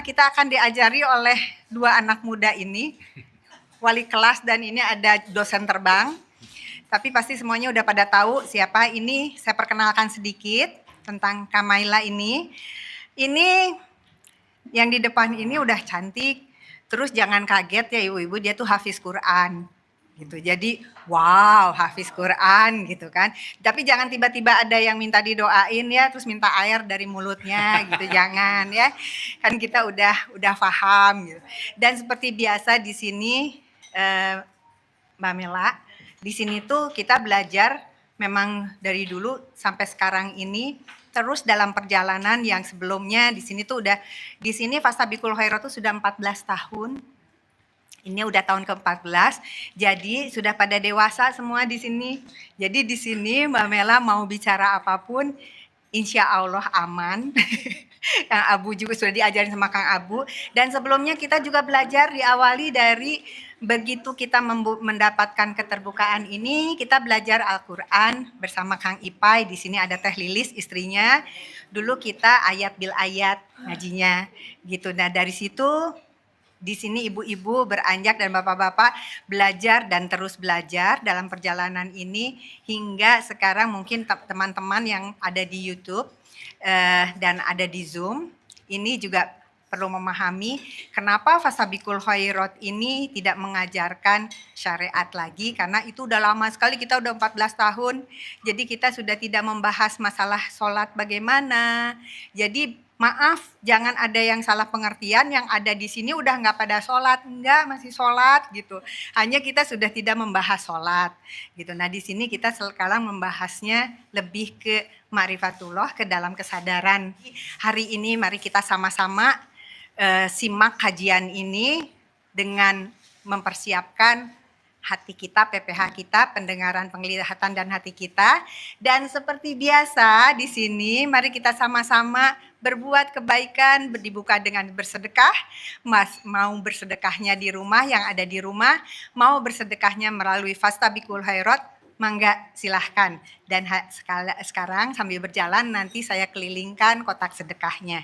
pertama kita akan diajari oleh dua anak muda ini, wali kelas dan ini ada dosen terbang. Tapi pasti semuanya udah pada tahu siapa ini. Saya perkenalkan sedikit tentang Kamaila ini. Ini yang di depan ini udah cantik. Terus jangan kaget ya ibu-ibu, dia tuh hafiz Quran gitu. Jadi wow, hafiz Quran gitu kan. Tapi jangan tiba-tiba ada yang minta didoain ya, terus minta air dari mulutnya gitu, jangan ya. Kan kita udah paham gitu. Dan seperti biasa di sini Mbak Mela, di sini tuh kita belajar memang dari dulu sampai sekarang ini, terus dalam perjalanan yang sebelumnya di sini tuh udah, di sini Fastabiqul Khairat tuh sudah 14 tahun. Ini udah tahun ke-14, jadi sudah pada dewasa semua di sini. Jadi di sini Mbak Mela mau bicara apapun, insya Allah aman. Kang Abu juga sudah diajarin sama Kang Abu. Dan sebelumnya kita juga belajar diawali dari begitu kita mendapatkan keterbukaan ini, kita belajar Al-Quran bersama Kang Ipai. Di sini ada Teh Lilis istrinya. Dulu kita ayat bil ayat ngajinya gitu. Nah dari situ di sini ibu-ibu beranjak dan bapak-bapak belajar dan terus belajar dalam perjalanan ini hingga sekarang mungkin teman-teman yang ada di YouTube dan ada di Zoom ini juga perlu memahami kenapa Fastabiqul Khairat ini tidak mengajarkan syariat lagi, karena itu udah lama sekali, kita udah 14 tahun, jadi kita sudah tidak membahas masalah sholat bagaimana. Jadi maaf, jangan ada yang salah pengertian, yang ada di sini udah nggak pada sholat, enggak, masih sholat gitu. Hanya kita sudah tidak membahas sholat gitu. Nah di sini kita sekarang membahasnya lebih ke ma'rifatullah, ke dalam kesadaran. Hari ini mari kita sama-sama simak kajian ini dengan mempersiapkan hati kita, PPH kita, pendengaran, penglihatan dan hati kita. Dan seperti biasa di sini, mari kita sama-sama berbuat kebaikan, dibuka dengan bersedekah. Mau bersedekahnya di rumah, yang ada di rumah, mau bersedekahnya melalui Fastabiqul Khairat, mangga silahkan. Dan sekarang sambil berjalan nanti saya kelilingkan kotak sedekahnya.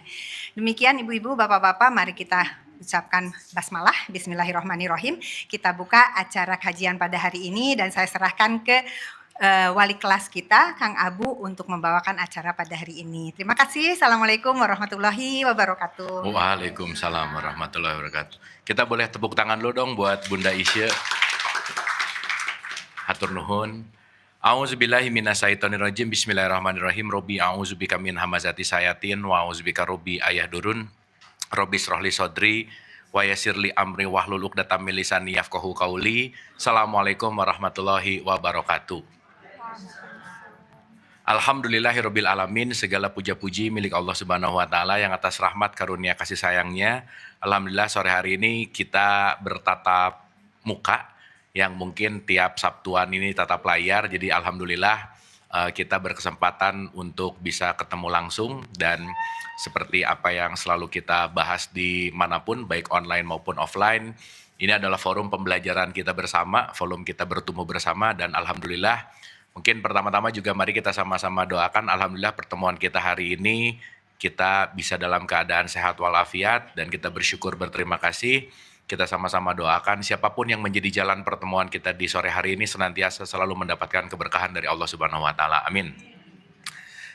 Demikian ibu-ibu, bapak-bapak, mari kita ucapkan basmalah, bismillahirrahmanirrahim. Kita buka acara kajian pada hari ini dan saya serahkan ke wali kelas kita, Kang Abu, untuk membawakan acara pada hari ini. Terima kasih. Assalamualaikum warahmatullahi wabarakatuh. Waalaikumsalam warahmatullahi wabarakatuh. Kita boleh tepuk tangan dulu dong buat Bunda Isya. Hatur nuhun. A'udzubillahi minasyaitonirrajim. Bismillahirrahmanirrahim. Robbi a'udzubika min hamazati sayatin wa a'udzubika robbi ayahdurun. Robbi srohli sodri wa yassirli amri wahlul 'uqdatam min lisani yafqahu qauli. Assalamualaikum warahmatullahi wabarakatuh. Alhamdulillahirabbil alamin, segala puja-puji milik Allah Subhanahu wa taala yang atas rahmat karunia kasih sayangnya. Alhamdulillah sore hari ini kita bertatap muka yang mungkin tiap Sabtuan ini tatap layar. Jadi alhamdulillah kita berkesempatan untuk bisa ketemu langsung, dan seperti apa yang selalu kita bahas di manapun, baik online maupun offline, ini adalah forum pembelajaran kita bersama, forum kita bertumbuh bersama, dan alhamdulillah mungkin pertama-tama juga mari kita sama-sama doakan, alhamdulillah pertemuan kita hari ini kita bisa dalam keadaan sehat walafiat, dan kita bersyukur berterima kasih. Kita sama-sama doakan siapapun yang menjadi jalan pertemuan kita di sore hari ini senantiasa selalu mendapatkan keberkahan dari Allah Subhanahu wa taala. Amin.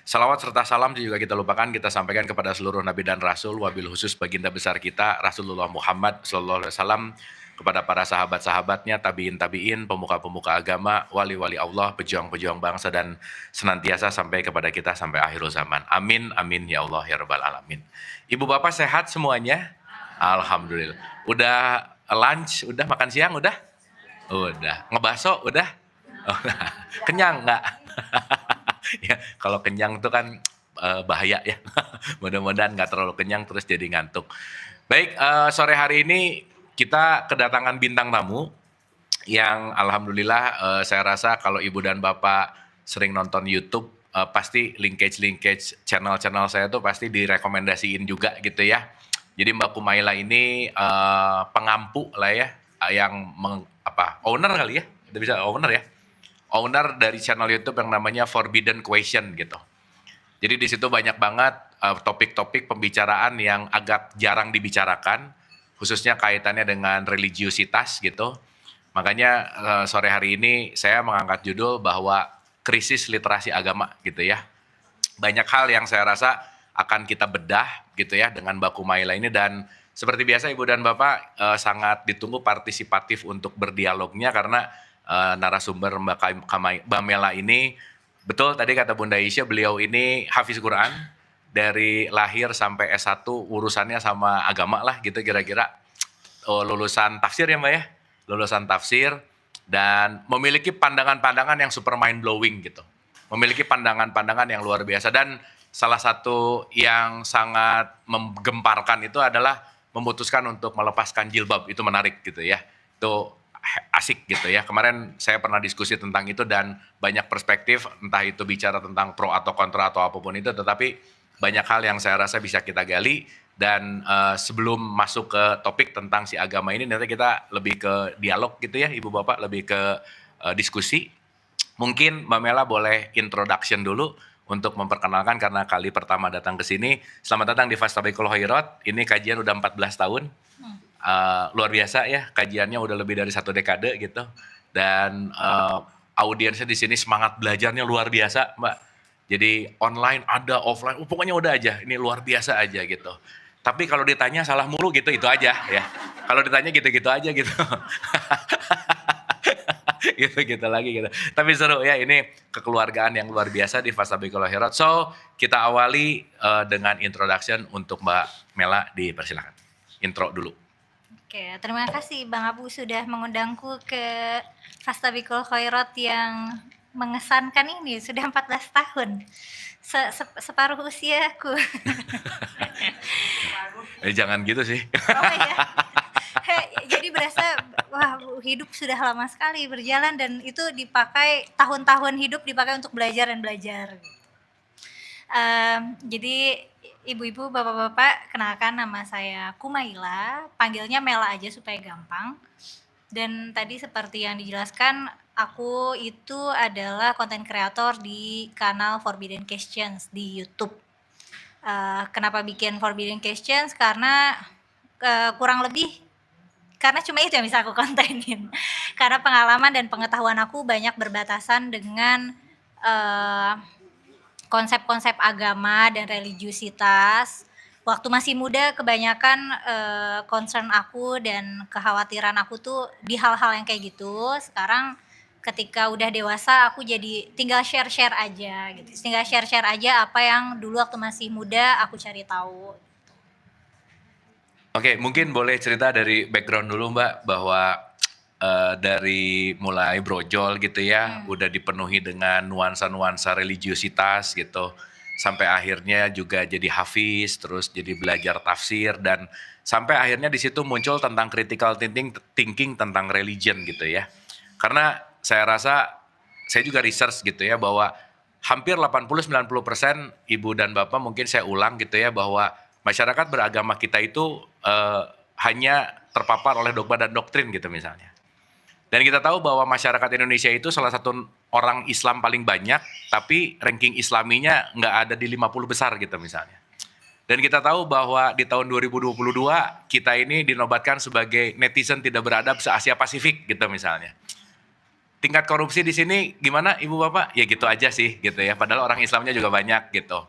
Salawat serta salam juga kita lupakan, kita sampaikan kepada seluruh nabi dan rasul, wabil khusus baginda besar kita Rasulullah Muhammad sallallahu alaihi wasallam, kepada para sahabat-sahabatnya, tabiin, pemuka-pemuka agama, wali-wali Allah, pejuang-pejuang bangsa, dan senantiasa sampai kepada kita sampai akhir zaman. Amin, amin ya Allah ya rabbal alamin. Ibu bapak sehat semuanya? Alhamdulillah. Udah lunch, udah makan siang, udah? Udah. Ngebaso, udah? Oh, kenyang nggak? Ya, kalau kenyang itu kan bahaya ya. Mudah-mudahan nggak terlalu kenyang terus jadi ngantuk. Baik, sore hari ini kita kedatangan bintang tamu yang alhamdulillah saya rasa kalau ibu dan bapak sering nonton YouTube, pasti linkage channel-channel saya tuh pasti direkomendasiin juga gitu ya. Jadi Mbak Kumaila ini pengampu lah ya, yang owner kali ya, udah bisa owner ya, owner dari channel YouTube yang namanya Forbidden Question gitu. Jadi di situ banyak banget topik-topik pembicaraan yang agak jarang dibicarakan, khususnya kaitannya dengan religiusitas gitu. Makanya sore hari ini saya mengangkat judul bahwa krisis literasi agama gitu ya. Banyak hal yang saya rasa akan kita bedah gitu ya dengan Mbak Kumaila ini, dan seperti biasa Ibu dan Bapak sangat ditunggu partisipatif untuk berdialognya karena narasumber Mbak Mela ini betul tadi kata Bunda Isya, beliau ini hafiz Quran dari lahir sampai S1 urusannya sama agama lah gitu kira-kira. Lulusan tafsir ya Mbak ya, lulusan tafsir, dan memiliki pandangan-pandangan yang super mind blowing gitu. Memiliki pandangan-pandangan yang luar biasa, dan salah satu yang sangat menggemparkan itu adalah memutuskan untuk melepaskan jilbab. Itu menarik gitu ya. Itu asik gitu ya. Kemarin saya pernah diskusi tentang itu dan banyak perspektif, entah itu bicara tentang pro atau kontra atau apapun itu, tetapi banyak hal yang saya rasa bisa kita gali. Dan sebelum masuk ke topik tentang si agama ini, nanti kita lebih ke dialog gitu ya Ibu Bapak, lebih ke diskusi. Mungkin Mbak Mela boleh introduction dulu untuk memperkenalkan karena kali pertama datang ke sini. Selamat datang di Fastabiqul Khairat. Ini kajian udah 14 tahun. Luar biasa ya, kajiannya udah lebih dari 1 dekade gitu. Dan audiensnya di sini semangat belajarnya luar biasa, Mbak. Jadi online ada, offline, pokoknya udah aja. Ini luar biasa aja gitu. Tapi kalau ditanya salah mulu gitu, itu aja ya. Kalau ditanya gitu-gitu aja gitu. Gitu-gitu lagi gitu. Tapi seru ya, ini kekeluargaan yang luar biasa di Fastabiqul Khairat. So, kita awali dengan introduction untuk Mbak Mela, dipersilakan. Intro dulu. Oke, terima kasih Bang Abu sudah mengundangku ke Fastabiqul Khairat yang mengesankan ini. Sudah 14 tahun. Separuh usiaku. Jangan gitu sih. Oh ya. Jadi berasa wah, hidup sudah lama sekali berjalan dan itu dipakai, tahun-tahun hidup dipakai untuk belajar dan belajar. Jadi ibu-ibu, bapak-bapak, kenalkan nama saya Kumaila, panggilnya Mela aja supaya gampang. Dan tadi seperti yang dijelaskan, aku itu adalah konten kreator di kanal Forbidden Questions di YouTube. Kenapa bikin Forbidden Questions? Karena kurang lebih karena cuma itu yang bisa aku kontenin. Karena pengalaman dan pengetahuan aku banyak berbatasan dengan konsep-konsep agama dan religiusitas. Waktu masih muda kebanyakan concern aku dan kekhawatiran aku tuh di hal-hal yang kayak gitu. Sekarang ketika udah dewasa aku jadi tinggal share-share aja gitu. Tinggal share-share aja apa yang dulu waktu masih muda aku cari tahu. Oke, mungkin boleh cerita dari background dulu Mbak, bahwa dari mulai brojol gitu ya, udah dipenuhi dengan nuansa-nuansa religiusitas gitu, sampai akhirnya juga jadi hafiz, terus jadi belajar tafsir, dan sampai akhirnya di situ muncul tentang critical thinking tentang religion gitu ya. Karena saya rasa, saya juga research gitu ya, bahwa hampir 80-90% ibu dan bapak, mungkin saya ulang gitu ya, bahwa masyarakat beragama kita itu hanya terpapar oleh dogma dan doktrin gitu misalnya. Dan kita tahu bahwa masyarakat Indonesia itu salah satu orang Islam paling banyak, tapi ranking Islaminya nggak ada di 50 besar gitu misalnya. Dan kita tahu bahwa di tahun 2022 kita ini dinobatkan sebagai netizen tidak beradab se-Asia Pasifik gitu misalnya. Tingkat korupsi di sini gimana Ibu Bapak? Ya gitu aja sih gitu ya, padahal orang Islamnya juga banyak gitu.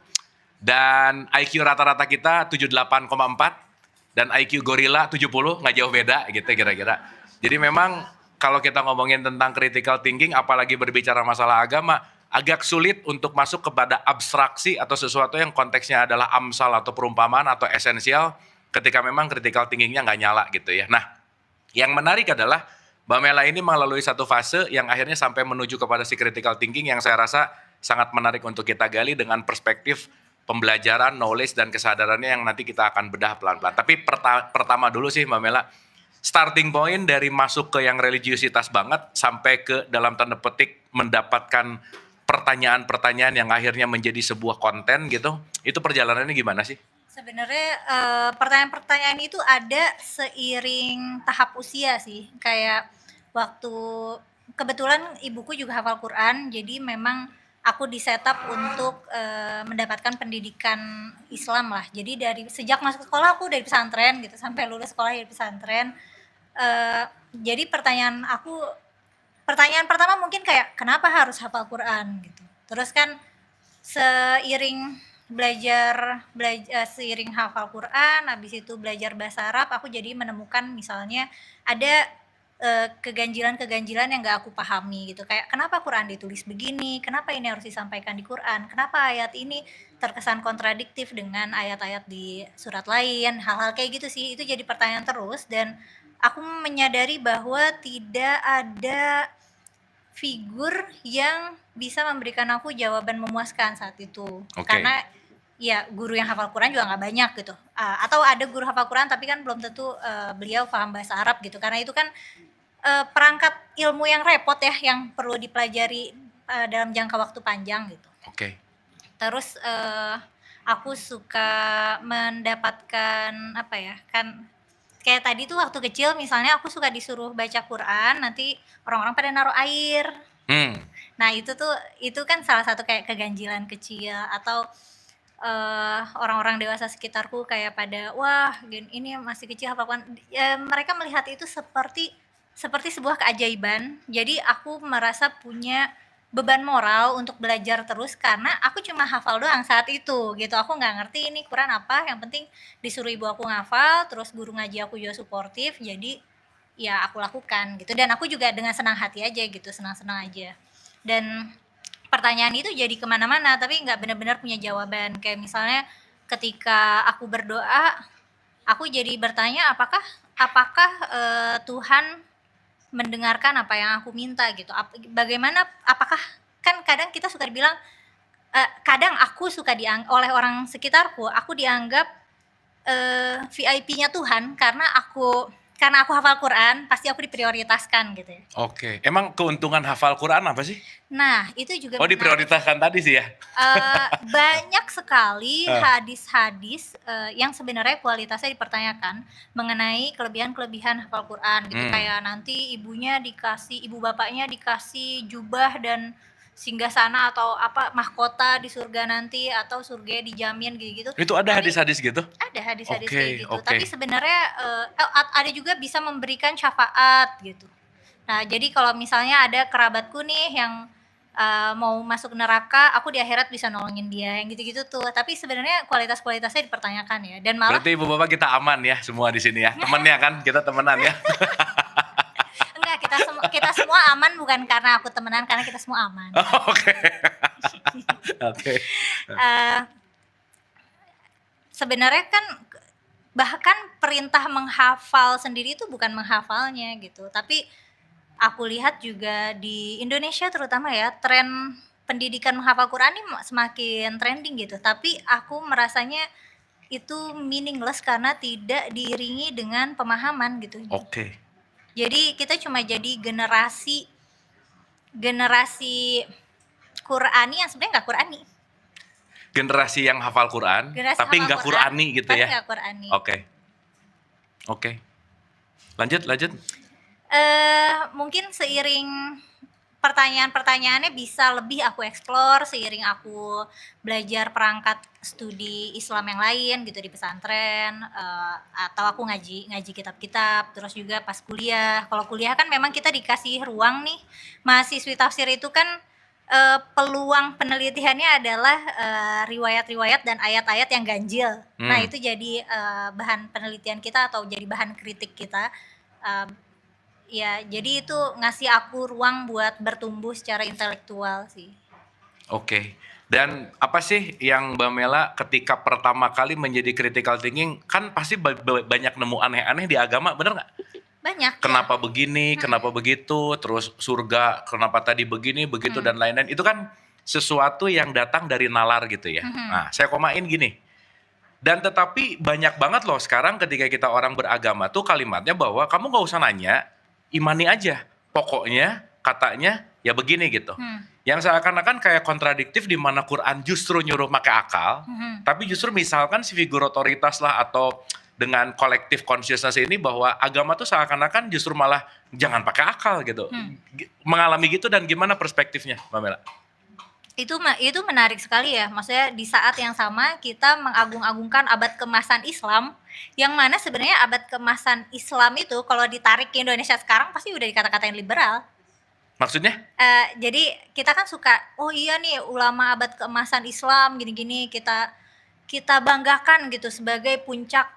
Dan IQ rata-rata kita 78,4 dan IQ gorila 70, nggak jauh beda gitu kira-kira. Jadi memang kalau kita ngomongin tentang critical thinking, apalagi berbicara masalah agama, agak sulit untuk masuk kepada abstraksi atau sesuatu yang konteksnya adalah amsal atau perumpamaan atau esensial ketika memang critical thinkingnya nggak nyala gitu ya. Nah, yang menarik adalah Mbak Mela ini melalui satu fase yang akhirnya sampai menuju kepada si critical thinking yang saya rasa sangat menarik untuk kita gali dengan perspektif pembelajaran, knowledge, dan kesadarannya yang nanti kita akan bedah pelan-pelan. Tapi pertama dulu sih Mbak Mela, starting point dari masuk ke yang religiusitas banget sampai ke dalam tanda petik mendapatkan pertanyaan-pertanyaan yang akhirnya menjadi sebuah konten gitu, itu perjalanannya gimana sih? Sebenarnya pertanyaan-pertanyaan itu ada seiring tahap usia sih. Kayak waktu kebetulan ibuku juga hafal Quran, jadi memang aku di-setup untuk mendapatkan pendidikan Islam lah. Jadi dari sejak masuk sekolah aku dari pesantren gitu sampai lulus sekolah dari pesantren. Jadi pertanyaan pertama mungkin kayak kenapa harus hafal Quran gitu. Terus kan seiring seiring hafal Quran, habis itu belajar bahasa Arab, aku jadi menemukan misalnya ada keganjilan-keganjilan yang gak aku pahami gitu. Kayak kenapa Quran ditulis begini? Kenapa ini harus disampaikan di Quran? Kenapa ayat ini terkesan kontradiktif dengan ayat-ayat di surat lain? Hal-hal kayak gitu sih. Itu jadi pertanyaan terus dan aku menyadari bahwa tidak ada figur yang bisa memberikan aku jawaban memuaskan saat itu. Karena ya guru yang hafal Quran juga nggak banyak gitu. Atau ada guru hafal Quran tapi kan belum tentu beliau paham bahasa Arab gitu. Karena itu kan perangkat ilmu yang repot ya yang perlu dipelajari dalam jangka waktu panjang gitu. Terus aku suka mendapatkan apa ya, kan kayak tadi tuh waktu kecil misalnya aku suka disuruh baca Quran, nanti orang-orang pada naruh air. Nah itu kan salah satu kayak keganjilan kecil. Atau orang-orang dewasa sekitarku kayak pada wah ini masih kecil hafal Quran. Mereka melihat itu seperti sebuah keajaiban. Jadi aku merasa punya beban moral untuk belajar terus karena aku cuma hafal doang saat itu gitu. Aku nggak ngerti ini Quran apa, yang penting disuruh ibu aku ngafal, terus guru ngaji aku juga suportif, jadi ya aku lakukan gitu. Dan aku juga dengan senang hati aja gitu, senang-senang aja. Dan pertanyaan itu jadi kemana-mana tapi nggak benar-benar punya jawaban. Kayak misalnya ketika aku berdoa, aku jadi bertanya apakah Tuhan mendengarkan apa yang aku minta gitu. Bagaimana, apakah kan kadang kita suka dibilang kadang aku suka oleh orang sekitarku aku dianggap VIP-nya Tuhan karena aku hafal Quran, pasti aku diprioritaskan gitu ya. Emang keuntungan hafal Quran apa sih? Nah, itu juga diprioritaskan tadi sih ya. Banyak sekali hadis-hadis yang sebenarnya kualitasnya dipertanyakan mengenai kelebihan-kelebihan hafal Quran gitu. Kayak nanti ibu bapaknya dikasih jubah dan singgasana atau apa mahkota di surga nanti, atau surga dijamin gitu. Itu ada hadis-hadis gitu? Ada hadis-hadis kayak gitu. Tapi sebenarnya ada juga bisa memberikan syafaat gitu. Nah, jadi kalau misalnya ada kerabatku nih yang mau masuk neraka, aku di akhirat bisa nolongin dia, yang gitu-gitu tuh. Tapi sebenarnya kualitasnya dipertanyakan ya. Dan malah berarti ibu bapak kita aman ya semua di sini ya. Temennya kan, kita temenan ya. Enggak, kita semua aman bukan karena aku temenan, karena kita semua aman. Sebenarnya kan bahkan perintah menghafal sendiri itu bukan menghafalnya gitu, tapi aku lihat juga di Indonesia terutama ya, tren pendidikan menghafal Quran ini semakin trending gitu. Tapi aku merasanya itu meaningless karena tidak diiringi dengan pemahaman gitu. Jadi kita cuma jadi generasi Qurani yang sebenarnya nggak Qurani. Generasi yang hafal Quran, tapi nggak Qurani gitu ya. Nggak Qurani. Oke. Lanjut. Mungkin seiring pertanyaan-pertanyaannya bisa lebih aku explore seiring aku belajar perangkat studi Islam yang lain gitu di pesantren, atau aku ngaji kitab-kitab. Terus juga pas kuliah, kalau kuliah kan memang kita dikasih ruang nih, mahasiswi tafsir itu kan peluang penelitiannya adalah riwayat-riwayat dan ayat-ayat yang ganjil. Nah itu jadi bahan penelitian kita atau jadi bahan kritik kita. Ya, jadi itu ngasih aku ruang buat bertumbuh secara intelektual sih. Dan apa sih yang Mbak Mela ketika pertama kali menjadi critical thinking, kan pasti banyak nemu aneh-aneh di agama, bener nggak? Banyak. Kenapa begini, kenapa begitu, terus surga, kenapa tadi begini, begitu dan lain-lain. Itu kan sesuatu yang datang dari nalar gitu ya. Nah, saya komain gini. Dan tetapi banyak banget loh sekarang ketika kita orang beragama tuh kalimatnya bahwa kamu nggak usah nanya, imani aja, pokoknya katanya ya begini gitu. Yang seakan-akan kayak kontradiktif di mana Quran justru nyuruh pakai akal, tapi justru misalkan si figur otoritas lah atau dengan kolektif consciousness ini bahwa agama tuh seakan-akan justru malah jangan pakai akal gitu. Mengalami gitu dan gimana perspektifnya, Mbak Mela? Itu menarik sekali ya, maksudnya di saat yang sama kita mengagung-agungkan abad keemasan Islam, yang mana sebenarnya abad keemasan Islam itu kalau ditarik ke Indonesia sekarang pasti udah dikata-katain liberal. Maksudnya? Jadi kita kan suka, oh iya nih ulama abad keemasan Islam gini-gini kita kita banggakan gitu sebagai puncak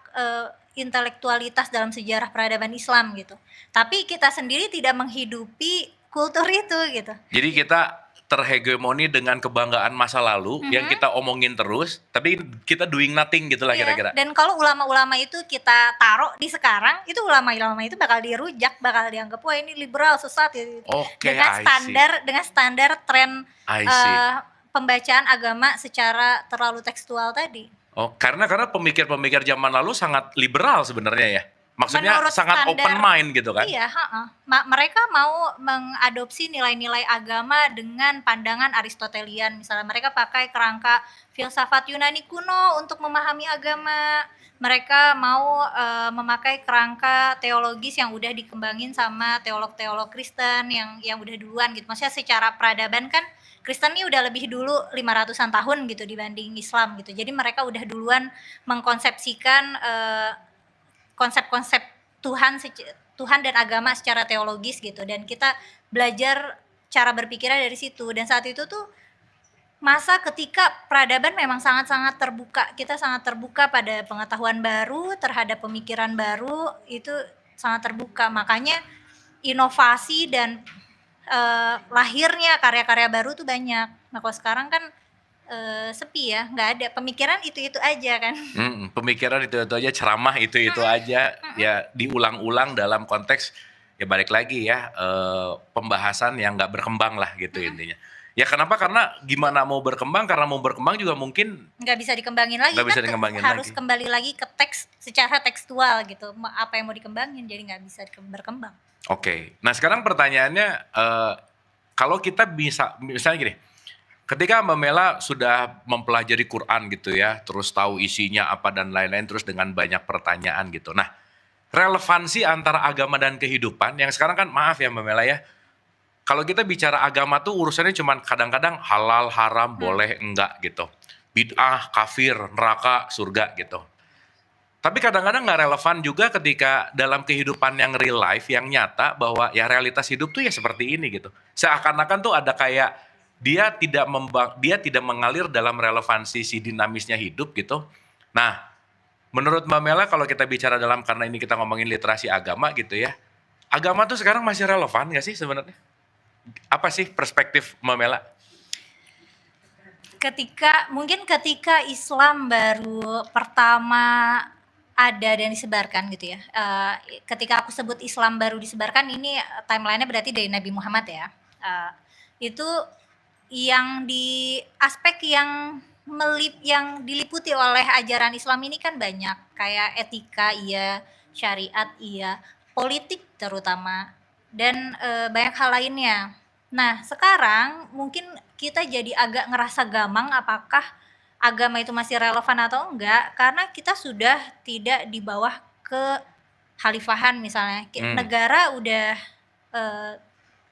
intelektualitas dalam sejarah peradaban Islam gitu. Tapi kita sendiri tidak menghidupi kultur itu gitu. Jadi kita terhegemoni dengan kebanggaan masa lalu yang kita omongin terus, tapi kita doing nothing gitulah Iya, kira-kira. dan kalau ulama-ulama itu kita taruh di sekarang, itu ulama-ulama itu bakal dirujak, bakal dianggap wah ini liberal sesat gitu. Oke, Dengan standar tren I see. pembacaan agama secara terlalu tekstual tadi. Oh, karena pemikir-pemikir zaman lalu sangat liberal sebenarnya ya. Maksudnya Menurut sangat standar- open mind gitu kan? Iya, mereka mau mengadopsi nilai-nilai agama dengan pandangan Aristotelian. Misalnya mereka pakai kerangka filsafat Yunani kuno untuk memahami agama. Mereka mau memakai kerangka teologis yang udah dikembangin sama teolog-teolog Kristen yang udah duluan gitu. Maksudnya secara peradaban kan Kristen ini udah lebih dulu 500-an tahun gitu dibanding Islam gitu. Jadi mereka udah duluan mengkonsepsikan konsep-konsep Tuhan dan agama secara teologis gitu, dan kita belajar cara berpikirnya dari situ. Dan saat itu tuh masa ketika peradaban memang sangat-sangat terbuka, kita sangat terbuka pada pengetahuan baru, terhadap pemikiran baru, itu sangat terbuka. Makanya inovasi dan lahirnya karya-karya baru tuh banyak. Nah kalau sekarang kan sepi ya, nggak ada, pemikiran itu-itu aja kan. Pemikiran itu aja, ceramah itu aja, ya diulang-ulang dalam konteks ya balik lagi ya pembahasan yang nggak berkembang lah gitu intinya. Ya kenapa? Karena gimana mau berkembang? Karena mau berkembang juga mungkin Nggak bisa dikembangin lagi, nggak bisa kan dikembangin harus lagi. kembali lagi ke teks secara tekstual gitu, apa yang mau dikembangin, jadi nggak bisa berkembang. Oke. Nah sekarang pertanyaannya, kalau kita bisa misalnya gini, ketika Mbak Mela sudah mempelajari Quran gitu ya, terus tahu isinya apa dan lain-lain, terus dengan banyak pertanyaan gitu. Nah, relevansi antara agama dan kehidupan yang sekarang kan maaf ya Mbak Mela ya, kalau kita bicara agama tuh urusannya cuman kadang-kadang halal, haram, boleh, enggak gitu. Bid'ah, kafir, neraka, surga gitu. Tapi kadang-kadang nggak relevan juga ketika dalam kehidupan yang real life, yang nyata bahwa ya realitas hidup tuh ya seperti ini gitu. Seakan-akan tuh ada kayak dia tidak mengalir dalam relevansi si dinamisnya hidup gitu. Nah, menurut Mbak Mela kalau kita bicara dalam, karena ini kita ngomongin literasi agama gitu ya, agama tuh sekarang masih relevan nggak sih sebenarnya? Apa sih perspektif Mbak Mela? Mungkin ketika Islam baru pertama ada dan disebarkan gitu ya, ketika aku sebut Islam baru disebarkan ini timelinenya berarti dari Nabi Muhammad ya, itu yang di aspek yang diliputi oleh ajaran Islam ini kan banyak, kayak etika iya, syariat iya, politik terutama, dan banyak hal lainnya. Nah sekarang mungkin kita jadi agak ngerasa gamang apakah agama itu masih relevan atau enggak, karena kita sudah tidak di bawah kekhalifahan misalnya. Negara udah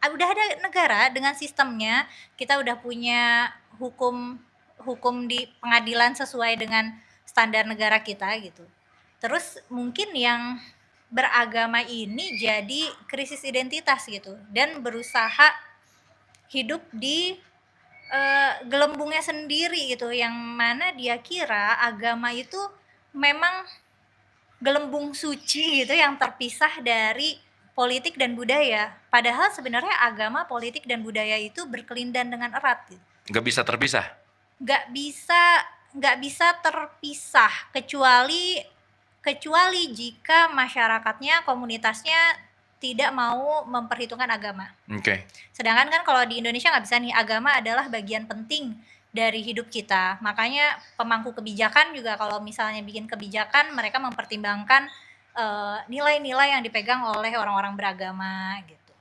ada negara dengan sistemnya, kita udah punya hukum di pengadilan sesuai dengan standar negara kita gitu. Terus mungkin yang beragama ini jadi krisis identitas gitu, dan berusaha hidup di gelembungnya sendiri gitu, yang mana dia kira agama itu memang gelembung suci gitu yang terpisah dari politik dan budaya. Padahal sebenarnya agama, politik dan budaya itu berkelindan dengan erat gitu. Nggak bisa terpisah? Nggak bisa terpisah kecuali jika masyarakatnya, komunitasnya tidak mau memperhitungkan agama. Oke. Sedangkan kan kalau di Indonesia nggak bisa nih, agama adalah bagian penting dari hidup kita. Makanya pemangku kebijakan juga kalau misalnya bikin kebijakan, mereka mempertimbangkan nilai-nilai yang dipegang oleh orang-orang beragama gitu.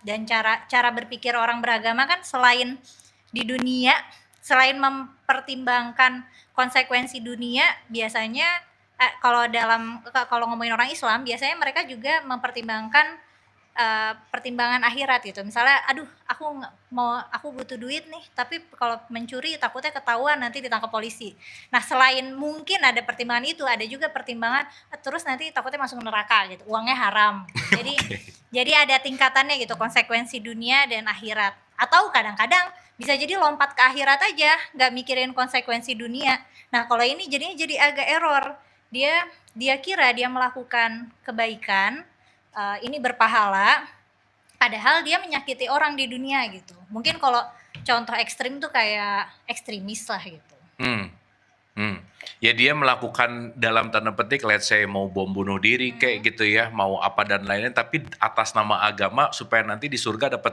Dan cara berpikir orang beragama kan selain di dunia, selain mempertimbangkan konsekuensi dunia, biasanya kalau ngomongin orang Islam, biasanya mereka juga mempertimbangkan pertimbangan akhirat gitu. Misalnya, aduh aku aku butuh duit nih, tapi kalau mencuri takutnya ketahuan nanti ditangkap polisi. Nah, selain mungkin ada pertimbangan itu, ada juga pertimbangan terus nanti takutnya masuk neraka gitu, uangnya haram. Jadi Oke. jadi ada tingkatannya gitu, konsekuensi dunia dan akhirat. Atau kadang-kadang bisa jadi lompat ke akhirat aja, nggak mikirin konsekuensi dunia. Nah, kalau ini jadinya jadi agak error. Dia kira dia melakukan kebaikan, ini berpahala, padahal dia menyakiti orang di dunia gitu. Mungkin kalau contoh ekstrim tuh kayak ekstremis lah gitu. Hmm. Ya dia melakukan dalam tanda petik, let's say mau bom bunuh diri kayak gitu ya, mau apa dan lain-lain, tapi atas nama agama supaya nanti di surga dapat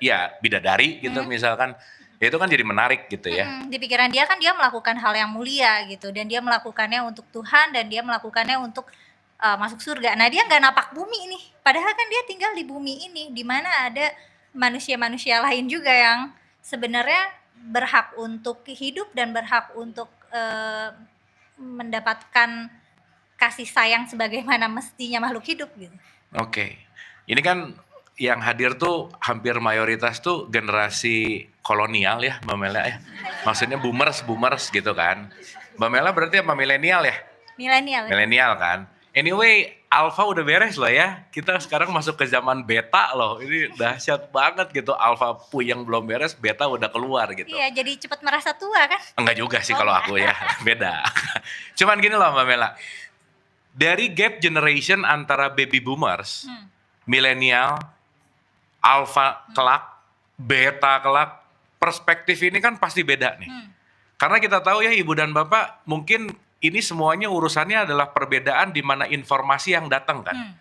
ya bidadari gitu misalkan, ya itu kan jadi menarik gitu ya. Di pikiran dia kan dia melakukan hal yang mulia gitu, dan dia melakukannya untuk Tuhan, dan dia melakukannya untuk masuk surga. Nah, dia nggak napak bumi nih, padahal kan dia tinggal di bumi ini, di mana ada manusia-manusia lain juga yang sebenarnya berhak untuk hidup dan berhak untuk mendapatkan kasih sayang sebagaimana mestinya makhluk hidup gitu. Oke. Ini kan yang hadir tuh hampir mayoritas tuh generasi kolonial ya, Mbak Mela ya. Maksudnya boomers gitu kan. Mbak Mela berarti apa milenial ya? Milenial. Milenial kan. Anyway, alpha udah beres loh ya. Kita sekarang masuk ke zaman beta loh. Ini dahsyat banget gitu. Alpha yang belum beres, beta udah keluar gitu. Iya, jadi cepat merasa tua kan? Enggak juga sih kalau aku ya, beda. Cuman gini loh Mbak Mela. Dari gap generation antara baby boomers, milenial, alpha kelak, beta kelak, perspektif ini kan pasti beda nih. Karena kita tahu ya ibu dan bapak, mungkin ini semuanya urusannya adalah perbedaan di mana informasi yang datang kan.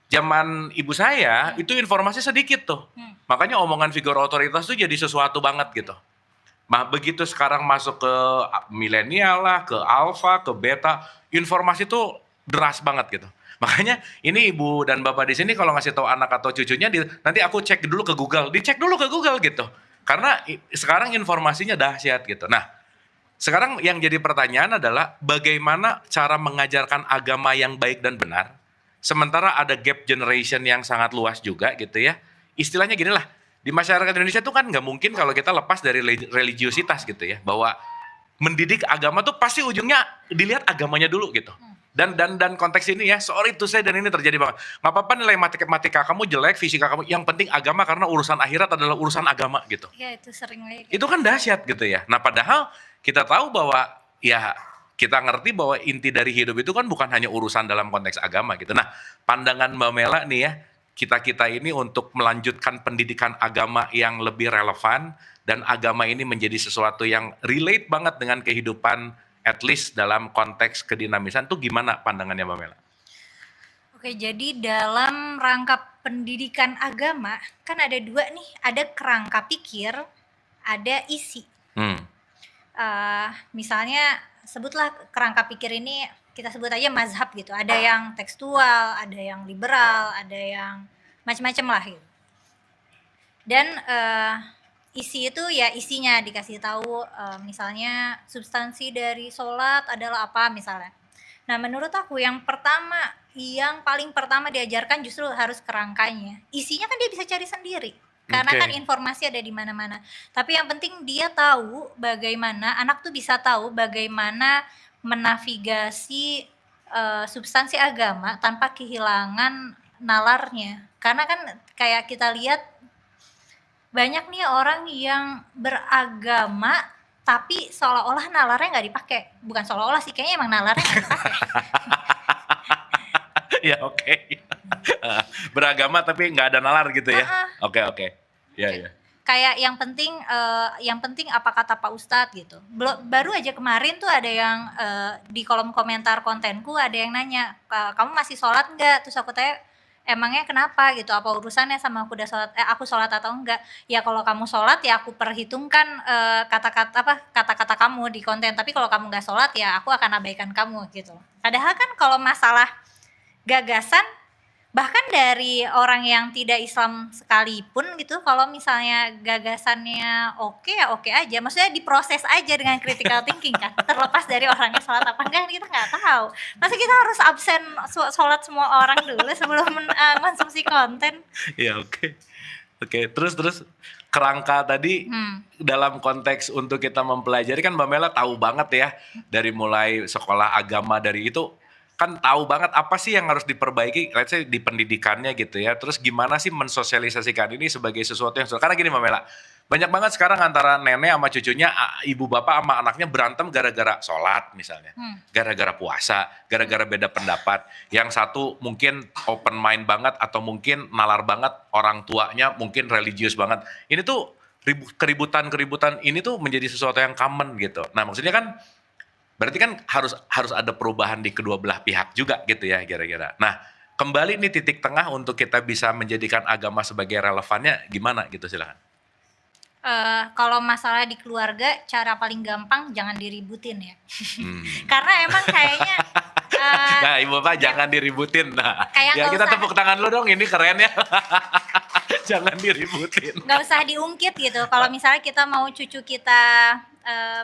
Zaman ibu saya itu informasi sedikit tuh. Makanya omongan figur otoritas tuh jadi sesuatu banget gitu. Nah, begitu sekarang masuk ke milenial lah, ke alpha, ke beta, informasi tuh deras banget gitu. Makanya ini ibu dan bapak di sini kalau ngasih tahu anak atau cucunya, nanti aku cek dulu ke Google, dicek dulu ke Google gitu. Karena sekarang informasinya dahsyat gitu. Nah, sekarang yang jadi pertanyaan adalah bagaimana cara mengajarkan agama yang baik dan benar, sementara ada gap generation yang sangat luas juga gitu ya. Istilahnya gini lah, di masyarakat Indonesia tuh kan nggak mungkin kalau kita lepas dari religiositas gitu ya, bahwa mendidik agama tuh pasti ujungnya dilihat agamanya dulu gitu. Dan konteks ini ya, sorry to say, dan ini terjadi banget. Nggak apa-apa nilai matematika kamu jelek, fisika kamu, yang penting agama karena urusan akhirat adalah urusan agama gitu. Iya, itu sering lagi. Itu kan dahsyat gitu ya. Nah, padahal kita tahu bahwa ya kita ngerti bahwa inti dari hidup itu kan bukan hanya urusan dalam konteks agama gitu. Nah, pandangan Mbak Mela nih ya, kita ini untuk melanjutkan pendidikan agama yang lebih relevan dan agama ini menjadi sesuatu yang relate banget dengan kehidupan, at least dalam konteks kedinamisan tuh gimana pandangannya Mbak Mela? Oke, jadi dalam rangka pendidikan agama kan ada dua nih, ada kerangka pikir, ada isi. Misalnya sebutlah kerangka pikir ini kita sebut aja mazhab gitu. Ada yang tekstual, ada yang liberal, ada yang macam-macam lah gitu. Dan isi itu ya isinya dikasih tahu, misalnya substansi dari sholat adalah apa misalnya. Nah, menurut aku yang paling pertama diajarkan justru harus kerangkanya. Isinya kan dia bisa cari sendiri. Karena kan informasi ada di mana-mana. Tapi yang penting dia tahu bagaimana, anak tuh bisa tahu bagaimana menavigasi substansi agama tanpa kehilangan nalarnya. Karena kan kayak kita lihat banyak nih orang yang beragama tapi seolah-olah nalarnya nggak dipakai. Bukan seolah-olah sih, kayaknya emang nalarnya nggak dipakai. Ya oke. Beragama tapi nggak ada nalar gitu ya. Oke. Ya. Kayak yang penting apa kata Pak Ustadz gitu. Baru aja kemarin tuh ada yang di kolom komentar kontenku ada yang nanya, kamu masih sholat nggak? Terus aku tanya, emangnya kenapa gitu? Apa urusannya sama aku sholat atau enggak? Ya kalau kamu sholat ya aku perhitungkan kata-kata kamu di konten. Tapi kalau kamu nggak sholat ya aku akan abaikan kamu gitu. Padahal kan kalau masalah gagasan, bahkan dari orang yang tidak Islam sekalipun gitu, kalau misalnya gagasannya oke ya oke aja, maksudnya diproses aja dengan critical thinking kan, terlepas dari orangnya sholat apa enggak kita nggak tahu. Masa kita harus absen sholat semua orang dulu sebelum mengkonsumsi konten? Ya oke. Oke, terus kerangka tadi Hmm. dalam konteks untuk kita mempelajari kan Mbak Mela tahu banget ya dari mulai sekolah agama dari itu kan tahu banget apa sih yang harus diperbaiki, let's say di pendidikannya gitu ya. Terus gimana sih mensosialisasikan ini sebagai sesuatu yang karena gini Mbak Mela, banyak banget sekarang antara nenek sama cucunya, ibu bapak sama anaknya berantem gara-gara sholat misalnya, gara-gara puasa, gara-gara beda pendapat. Yang satu mungkin open mind banget atau mungkin nalar banget, orang tuanya mungkin religius banget. Ini tuh keributan-keributan ini tuh menjadi sesuatu yang common gitu. Nah maksudnya kan berarti kan harus ada perubahan di kedua belah pihak juga gitu ya kira-kira. Nah kembali nih titik tengah untuk kita bisa menjadikan agama sebagai relevannya gimana gitu silakan. Kalau masalah di keluarga, cara paling gampang jangan diributin ya. Hmm. Karena emang kayaknya Nah ibu bapak jangan diributin. Nah kayak ya nggak kita usah- tepuk tangan lu dong, ini keren ya. Jangan diributin. nggak usah diungkit gitu. Kalau misalnya kita mau cucu kita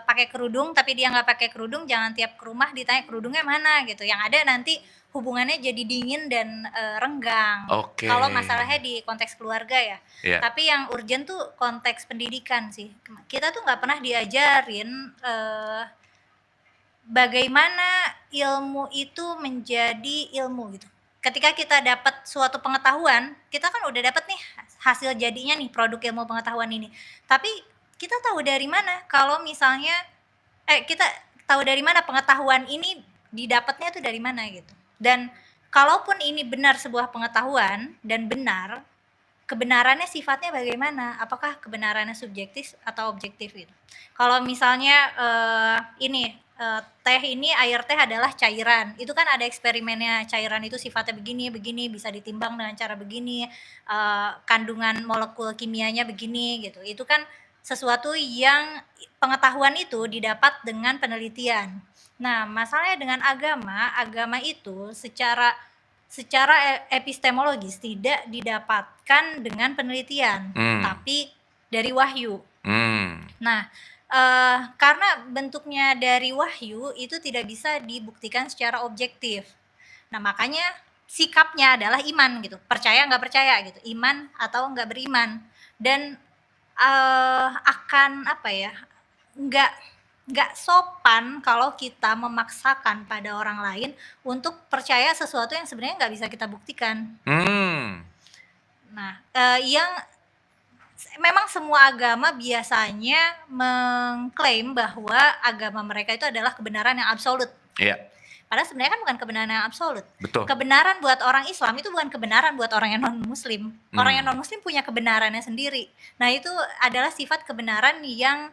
pakai kerudung, tapi dia nggak pakai kerudung, jangan tiap ke rumah ditanya kerudungnya mana gitu. Yang ada nanti hubungannya jadi dingin dan renggang. Oke. Kalau masalahnya di konteks keluarga ya. Iya. Tapi yang urgent tuh konteks pendidikan sih. Kita tuh nggak pernah diajarin bagaimana ilmu itu menjadi ilmu gitu. Ketika kita dapat suatu pengetahuan, kita kan udah dapat nih hasil jadinya nih produk ilmu pengetahuan ini. Tapi kita tahu dari mana kalau misalnya kita tahu dari mana pengetahuan ini didapatnya tuh dari mana gitu. Dan kalaupun ini benar sebuah pengetahuan dan benar, kebenarannya sifatnya bagaimana? Apakah kebenarannya subjektif atau objektif gitu? Kalau misalnya teh ini, air teh adalah cairan, itu kan ada eksperimennya, cairan itu sifatnya begini bisa ditimbang dengan cara begini, kandungan molekul kimianya begini gitu. Itu kan sesuatu yang pengetahuan itu didapat dengan penelitian. Nah masalahnya dengan agama itu secara epistemologis tidak didapatkan dengan penelitian, tapi dari wahyu. Nah, karena bentuknya dari wahyu itu tidak bisa dibuktikan secara objektif. Nah, makanya sikapnya adalah iman gitu, percaya nggak percaya gitu, iman atau nggak beriman. Dan akan nggak sopan kalau kita memaksakan pada orang lain untuk percaya sesuatu yang sebenarnya nggak bisa kita buktikan. Nah, yang memang semua agama biasanya mengklaim bahwa agama mereka itu adalah kebenaran yang absolut. Iya. Padahal sebenarnya kan bukan kebenaran yang absolut. Betul. Kebenaran buat orang Islam itu bukan kebenaran buat orang yang non-Muslim. Orang yang non-Muslim punya kebenarannya sendiri. Nah itu adalah sifat kebenaran yang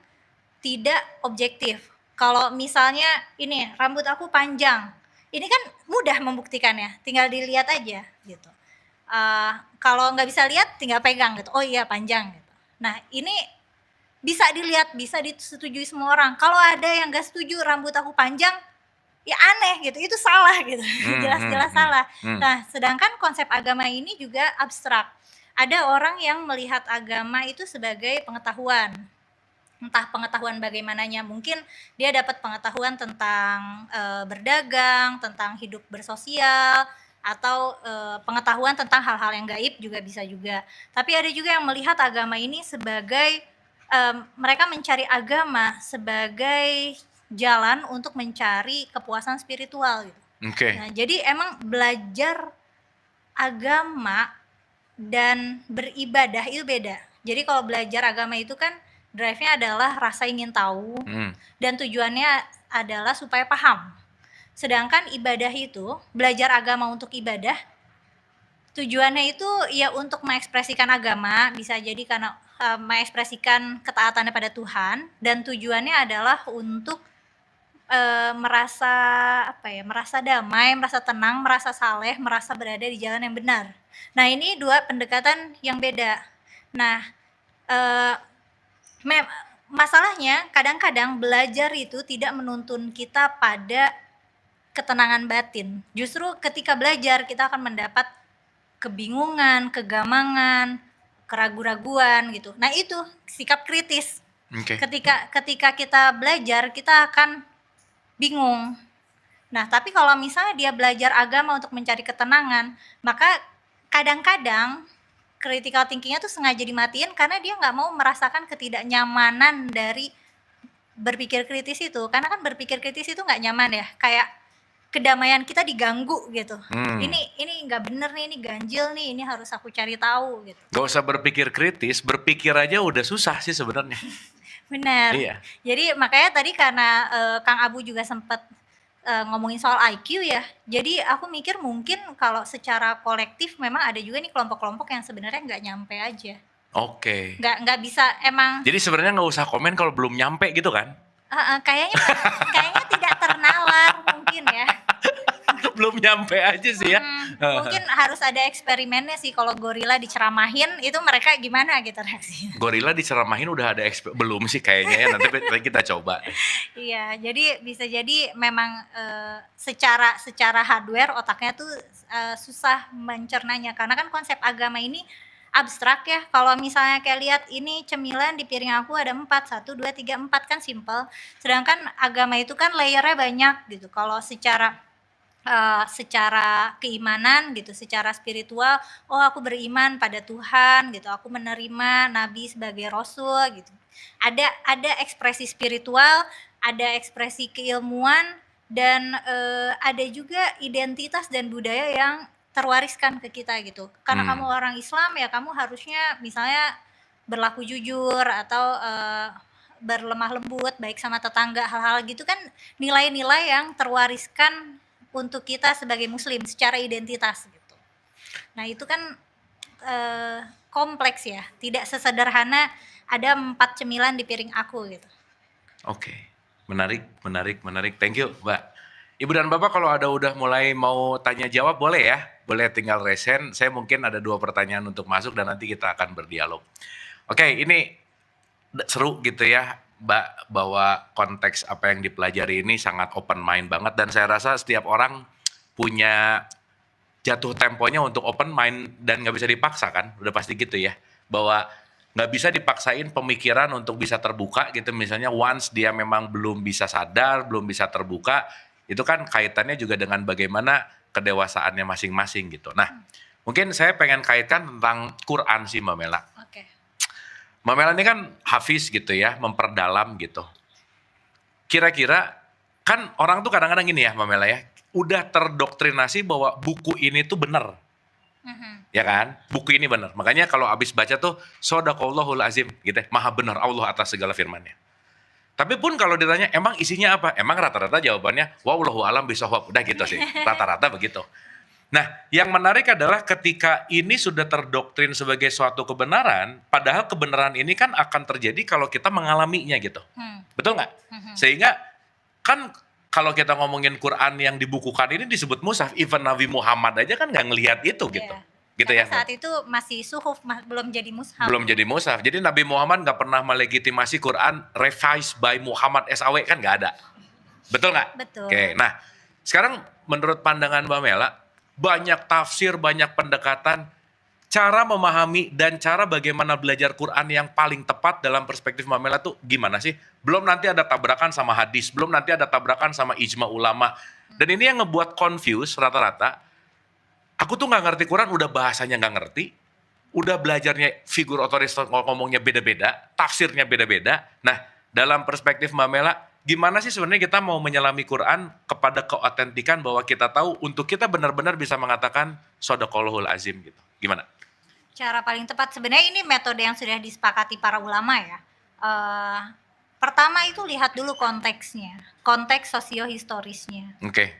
tidak objektif. Kalau misalnya ini rambut aku panjang, ini kan mudah membuktikannya, tinggal dilihat aja gitu. Kalau nggak bisa lihat tinggal pegang gitu, oh iya panjang gitu. Nah ini bisa dilihat, bisa disetujui semua orang. Kalau ada yang nggak setuju rambut aku panjang, ya aneh gitu, itu salah gitu, jelas-jelas salah. Nah sedangkan konsep agama ini juga abstrak. Ada orang yang melihat agama itu sebagai pengetahuan, entah pengetahuan bagaimananya, mungkin dia dapat pengetahuan tentang berdagang, tentang hidup bersosial, atau pengetahuan tentang hal-hal yang gaib juga bisa juga. Tapi ada juga yang melihat agama ini sebagai mereka mencari agama sebagai jalan untuk mencari kepuasan spiritual gitu. Nah, jadi emang belajar agama dan beribadah itu beda. Jadi kalau belajar agama itu kan drive-nya adalah rasa ingin tahu dan tujuannya adalah supaya paham. Sedangkan ibadah itu, belajar agama untuk ibadah, tujuannya itu ya untuk mengekspresikan agama, bisa jadi karena mengekspresikan ketaatannya pada Tuhan, dan tujuannya adalah untuk merasa merasa damai, merasa tenang, merasa saleh, merasa berada di jalan yang benar. Nah ini dua pendekatan yang beda. Nah masalahnya kadang-kadang belajar itu tidak menuntun kita pada ketenangan batin. Justru ketika belajar kita akan mendapat kebingungan, kegamangan, keraguan-raguan gitu. Nah itu sikap kritis. Ketika kita belajar kita akan bingung. Nah tapi kalau misalnya dia belajar agama untuk mencari ketenangan, maka kadang-kadang critical thinking-nya tuh sengaja dimatiin karena dia nggak mau merasakan ketidaknyamanan dari berpikir kritis itu. Karena kan berpikir kritis itu nggak nyaman ya, kayak kedamaian kita diganggu gitu. Ini nggak bener nih, ini ganjil nih, ini harus aku cari tahu gitu. Gak usah berpikir kritis, berpikir aja udah susah sih sebenarnya. Benar. Iya. Jadi makanya tadi karena Kang Abu juga sempat ngomongin soal IQ ya. Jadi aku mikir mungkin kalau secara kolektif memang ada juga nih kelompok-kelompok yang sebenarnya nggak nyampe aja. Oke. Nggak bisa emang. Jadi sebenarnya nggak usah komen kalau belum nyampe gitu kan? Kayaknya tidak ternalar mungkin ya. Belum nyampe aja sih ya. Mungkin harus ada eksperimennya sih, kalau gorila diceramahin itu mereka gimana gitu reaksinya. Gorila diceramahin udah ada belum sih kayaknya ya, nanti kita coba. Iya, jadi bisa jadi memang secara hardware otaknya tuh susah mencernanya karena kan konsep agama ini abstrak ya. Kalau misalnya kayak lihat ini cemilan di piring aku ada 4, 1, 2, 3, 4 kan simple. Sedangkan agama itu kan layernya banyak gitu. Kalau secara keimanan gitu, secara spiritual, oh aku beriman pada Tuhan gitu, aku menerima Nabi sebagai Rasul gitu. Ada ekspresi spiritual, ada ekspresi keilmuan, dan ada juga identitas dan budaya yang terwariskan ke kita gitu. Karena kamu orang Islam ya kamu harusnya misalnya berlaku jujur atau berlemah lembut baik sama tetangga, hal-hal gitu kan nilai-nilai yang terwariskan untuk kita sebagai muslim secara identitas gitu. Nah itu kan kompleks ya, tidak sesederhana ada 4 cemilan di piring aku gitu. Oke, menarik. Thank you, Mbak. Ibu dan Bapak kalau ada udah mulai mau tanya jawab boleh ya, boleh tinggal resen. Saya mungkin ada 2 pertanyaan untuk masuk dan nanti kita akan berdialog. Oke, ini seru gitu ya, Mbak, bahwa konteks apa yang dipelajari ini sangat open mind banget dan saya rasa setiap orang punya jatuh temponya untuk open mind dan nggak bisa dipaksa kan, udah pasti gitu ya, bahwa nggak bisa dipaksain pemikiran untuk bisa terbuka gitu. Misalnya once dia memang belum bisa sadar, belum bisa terbuka, itu kan kaitannya juga dengan bagaimana kedewasaannya masing-masing gitu. Nah, mungkin saya pengen kaitkan tentang Quran sih Mbak Mela. Oke. Mbak Mela ini kan hafiz gitu ya, memperdalam gitu. Kira-kira kan orang tuh kadang-kadang gini ya Mbak Mela ya, udah terdoktrinasi bahwa buku ini tuh benar. Ya kan? Buku ini benar. Makanya kalau habis baca tuh Shadaqallahul Azim gitu, maha benar Allah atas segala firman-Nya. Tapi pun kalau ditanya emang isinya apa? Emang rata-rata jawabannya wallahu alam bishawab. Udah gitu sih. Rata-rata begitu. Nah, yang menarik adalah ketika ini sudah terdoktrin sebagai suatu kebenaran, padahal kebenaran ini kan akan terjadi kalau kita mengalaminya gitu. Betul nggak? Sehingga kan kalau kita ngomongin Quran yang dibukukan ini disebut mushaf, even Nabi Muhammad aja kan nggak ngelihat itu gitu. Gitu ya. Saat itu masih suhuf, belum jadi mushaf. Belum jadi mushaf. Jadi Nabi Muhammad nggak pernah melegitimasi Quran revised by Muhammad SAW kan nggak ada. Betul nggak? Betul. Oke, nah sekarang menurut pandangan Mbak Mela, banyak tafsir, banyak pendekatan, cara memahami dan cara bagaimana belajar Quran yang paling tepat dalam perspektif Mbak Mela tuh gimana sih? Belum nanti ada tabrakan sama hadis, belum nanti ada tabrakan sama ijma ulama. Dan ini yang ngebuat confuse rata-rata. Aku tuh nggak ngerti Quran, udah bahasanya nggak ngerti, udah belajarnya figur otoritas ngomongnya beda-beda, tafsirnya beda-beda. Nah, dalam perspektif Mbak Mela, gimana sih sebenarnya kita mau menyelami Quran kepada keautentikan bahwa kita tahu untuk kita benar-benar bisa mengatakan Shadaqallahul Azim gitu. Gimana? Cara paling tepat sebenarnya ini metode yang sudah disepakati para ulama ya. Pertama itu lihat dulu konteksnya, konteks sosiohistorisnya. Oke.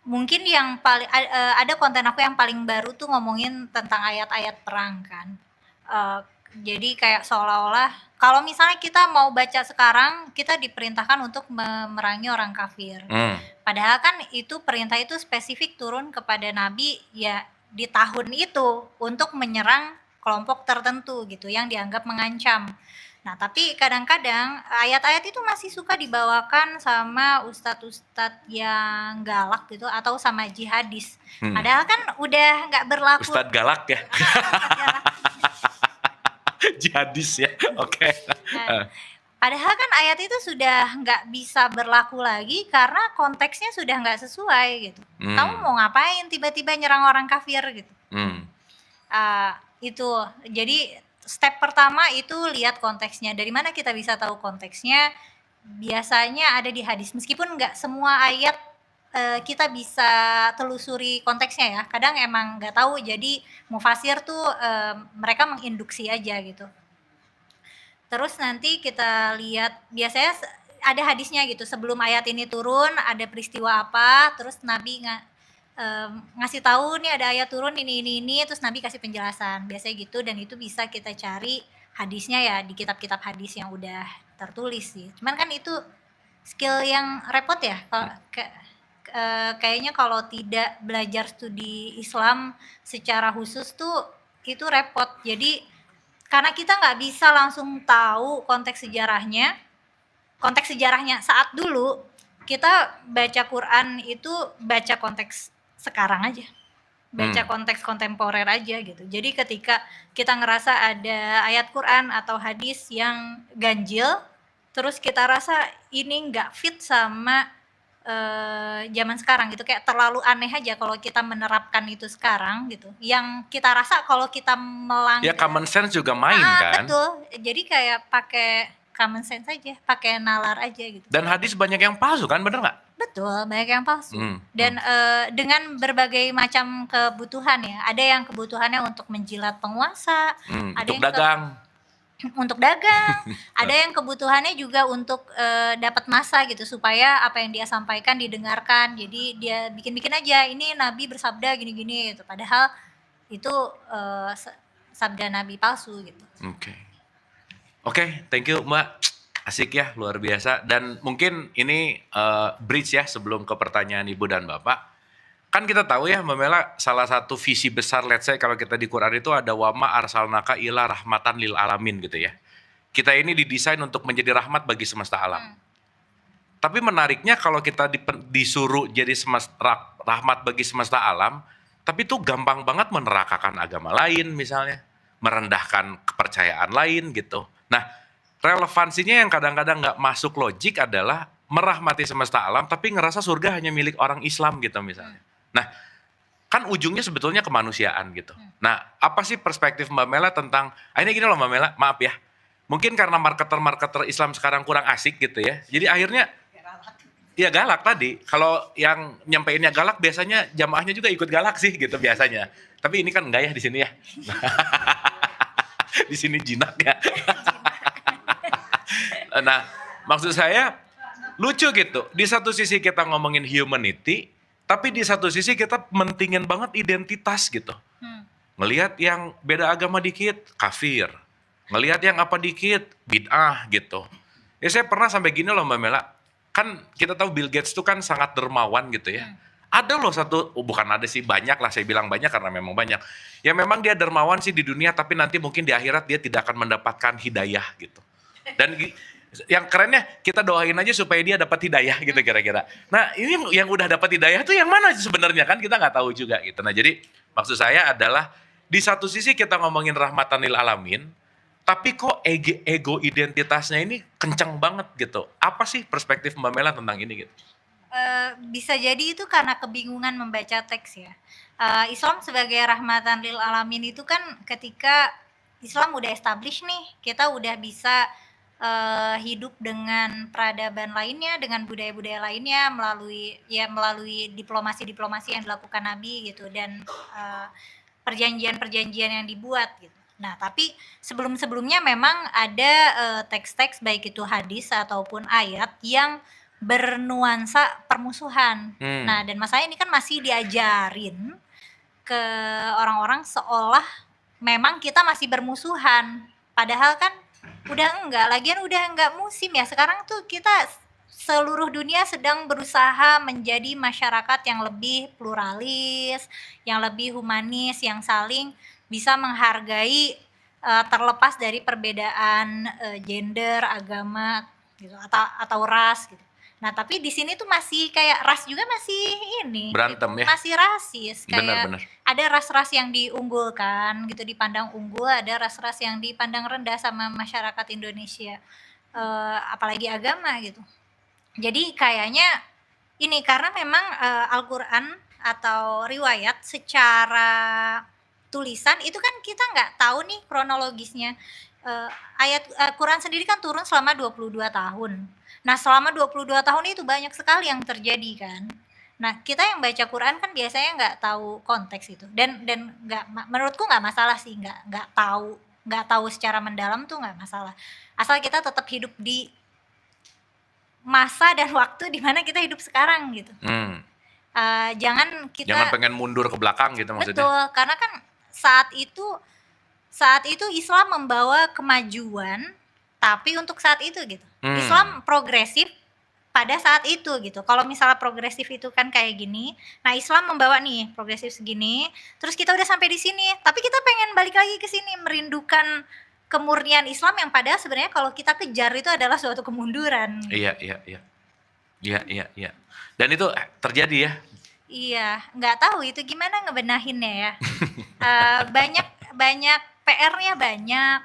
Mungkin yang paling ada konten aku yang paling baru tuh ngomongin tentang ayat-ayat perang kan. Jadi kayak seolah-olah kalau misalnya kita mau baca sekarang kita diperintahkan untuk memerangi orang kafir. Padahal kan itu perintah itu spesifik turun kepada Nabi ya di tahun itu untuk menyerang kelompok tertentu gitu yang dianggap mengancam. Nah, tapi kadang-kadang ayat-ayat itu masih suka dibawakan sama ustadz-ustadz yang galak gitu atau sama jihadis. Padahal kan udah nggak berlaku. Ustadz galak ya? Jihadis ya, oke. Nah, padahal kan ayat itu sudah nggak bisa berlaku lagi karena konteksnya sudah nggak sesuai gitu. Kamu mau ngapain tiba-tiba nyerang orang kafir gitu. Itu. Jadi step pertama itu lihat konteksnya. Dari mana kita bisa tahu konteksnya? Biasanya ada di hadis. Meskipun nggak semua ayat kita bisa telusuri konteksnya ya. Kadang emang nggak tahu. Jadi mufasir tuh mereka menginduksi aja gitu. Terus nanti kita lihat biasanya ada hadisnya gitu. Sebelum ayat ini turun ada peristiwa apa, terus Nabi ngasih tahu nih ada ayat turun ini, terus Nabi kasih penjelasan. Biasanya gitu dan itu bisa kita cari hadisnya ya di kitab-kitab hadis yang udah tertulis sih. Cuman kan itu skill yang repot ya. Kayaknya kalau tidak belajar studi Islam secara khusus tuh itu repot. Jadi karena kita nggak bisa langsung tahu konteks sejarahnya saat dulu kita baca Quran itu baca konteks sekarang aja, baca konteks kontemporer aja gitu. Jadi ketika kita ngerasa ada ayat Quran atau hadis yang ganjil, terus kita rasa ini nggak fit sama zaman sekarang gitu, kayak terlalu aneh aja kalau kita menerapkan itu sekarang gitu. Yang kita rasa kalau kita Ya common sense juga main kan. betul. Jadi kayak pakai common sense aja, pakai nalar aja gitu. Dan hadis banyak yang palsu kan, bener nggak? Betul, banyak yang palsu. Dan dengan berbagai macam kebutuhan ya. Ada yang kebutuhannya untuk menjilat penguasa, ada Untuk yang dagang. untuk dagang, ada yang kebutuhannya juga untuk dapat massa gitu supaya apa yang dia sampaikan didengarkan. Jadi dia bikin-bikin aja ini Nabi bersabda gini-gini gitu. Padahal itu sabda Nabi palsu gitu. Oke, thank you Mbak. Asik ya, luar biasa. Dan mungkin ini bridge ya sebelum ke pertanyaan Ibu dan Bapak. Kan kita tahu ya Mbak Mela, salah satu visi besar let's say kalau kita di Quran itu ada wama arsalnaka ila rahmatan lil alamin gitu ya. Kita ini didesain untuk menjadi rahmat bagi semesta alam. Tapi menariknya kalau kita disuruh jadi rahmat bagi semesta alam, tapi itu gampang banget menerakakan agama lain misalnya, merendahkan kepercayaan lain gitu. Nah, relevansinya yang kadang-kadang nggak masuk logik adalah merahmati semesta alam, tapi ngerasa surga hanya milik orang Islam gitu misalnya. Nah, kan ujungnya sebetulnya kemanusiaan gitu. Nah, apa sih perspektif Mbak Mela tentang, ini gini loh Mbak Mela, maaf ya, mungkin karena marketer-marketer Islam sekarang kurang asik gitu ya, jadi akhirnya ya galak tadi. Kalau yang nyampeinnya galak biasanya jamaahnya juga ikut galak sih gitu biasanya. Tapi ini kan enggak ya di sini ya. Di sini jinak ya. Nah, maksud saya lucu gitu. Di satu sisi kita ngomongin humanity, tapi di satu sisi kita mentingin banget identitas gitu. Ngelihat yang beda agama dikit, kafir. Ngelihat yang apa dikit, bid'ah gitu. Ya saya pernah sampai gini loh Mbak Mela. Kan kita tahu Bill Gates itu kan sangat dermawan gitu ya. Ada loh satu, bukan ada sih, banyak lah, saya bilang banyak karena memang banyak. Ya memang dia dermawan sih di dunia, tapi nanti mungkin di akhirat dia tidak akan mendapatkan hidayah gitu. Dan yang kerennya kita doain aja supaya dia dapat hidayah gitu kira-kira. Nah ini yang udah dapat hidayah tuh yang mana sebenarnya kan kita nggak tahu juga gitu. Nah jadi maksud saya adalah di satu sisi kita ngomongin rahmatan lil alamin, tapi kok ego identitasnya ini kencang banget gitu. Apa sih perspektif Mbak Mela tentang ini gitu? Bisa jadi itu karena kebingungan membaca teks ya. Islam sebagai rahmatan lil alamin itu kan ketika Islam udah establish nih, kita udah bisa hidup dengan peradaban lainnya, dengan budaya-budaya lainnya melalui diplomasi-diplomasi yang dilakukan Nabi gitu dan perjanjian-perjanjian yang dibuat gitu. Nah, tapi sebelum-sebelumnya memang ada teks-teks baik itu hadis ataupun ayat yang bernuansa permusuhan. Nah, dan masalahnya ini kan masih diajarin ke orang-orang seolah memang kita masih bermusuhan. Padahal kan udah enggak, lagian udah enggak musim ya. Sekarang tuh kita seluruh dunia sedang berusaha menjadi masyarakat yang lebih pluralis, yang lebih humanis, yang saling bisa menghargai terlepas dari perbedaan gender, agama gitu atau ras gitu. Nah, tapi di sini tuh masih kayak ras juga masih ini berantem gitu. ya. Masih rasis kayak Benar. ada ras-ras yang diunggulkan gitu, dipandang unggul, ada ras-ras yang dipandang rendah sama masyarakat Indonesia. Apalagi agama gitu. Jadi kayaknya ini karena memang Al-Qur'an atau riwayat secara tulisan itu kan kita nggak tahu nih kronologisnya. Quran sendiri kan turun selama 22 tahun. Nah, selama 22 tahun itu banyak sekali yang terjadi kan. Nah, kita yang baca Quran kan biasanya nggak tahu konteks itu, dan menurutku nggak masalah sih, nggak tahu secara mendalam tuh nggak masalah, asal kita tetap hidup di masa dan waktu di mana kita hidup sekarang gitu. Jangan pengen mundur ke belakang gitu maksudnya. Betul, karena kan saat itu Islam membawa kemajuan, tapi untuk saat itu gitu. Islam progresif pada saat itu gitu. Kalau misalnya progresif itu kan kayak gini, nah Islam membawa nih progresif segini, terus kita udah sampai di sini, tapi kita pengen balik lagi ke sini, merindukan kemurnian Islam yang padahal sebenarnya kalau kita kejar itu adalah suatu kemunduran. Iya. Dan itu terjadi ya? Iya, nggak tahu itu gimana ngebenahinnya ya. Banyak PR-nya banyak.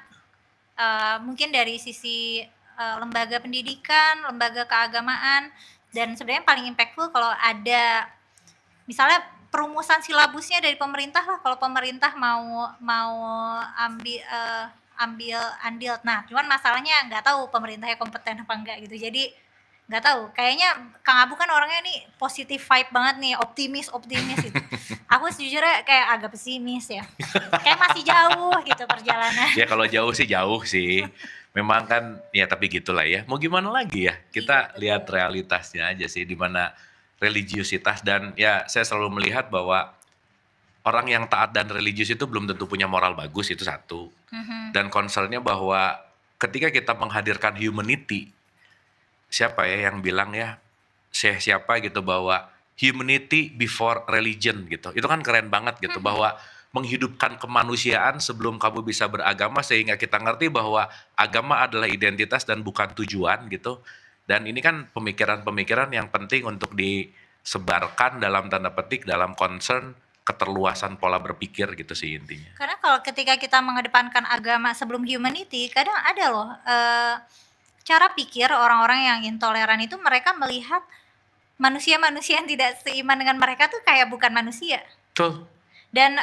Mungkin dari sisi lembaga pendidikan, lembaga keagamaan, dan sebenarnya paling impactful kalau ada misalnya perumusan silabusnya dari pemerintah lah. Kalau pemerintah mau ambil andil. Nah, cuman masalahnya nggak tahu pemerintahnya kompeten apa enggak gitu. Jadi nggak tahu. Kayaknya Kang Abu kan orangnya nih positive vibe banget nih, optimis gitu. Aku sejujurnya kayak agak pesimis ya. Kayak masih jauh gitu perjalanan. Ya kalau jauh sih. Memang kan ya tapi gitulah ya. Mau gimana lagi ya? Kita lihat realitasnya aja sih di mana religiusitas, dan ya saya selalu melihat bahwa orang yang taat dan religius itu belum tentu punya moral bagus, itu satu. Dan concernnya bahwa ketika kita menghadirkan humanity, siapa ya yang bilang ya, siapa gitu, bahwa humanity before religion gitu. Itu kan keren banget gitu, bahwa menghidupkan kemanusiaan sebelum kamu bisa beragama, sehingga kita ngerti bahwa agama adalah identitas dan bukan tujuan gitu. Dan ini kan pemikiran-pemikiran yang penting untuk disebarkan dalam tanda petik, dalam concern keterluasan pola berpikir gitu sih intinya. Karena kalau ketika kita mengedepankan agama sebelum humanity, kadang ada loh cara pikir orang-orang yang intoleran itu, mereka melihat manusia-manusia yang tidak seiman dengan mereka tuh kayak bukan manusia. Betul. Dan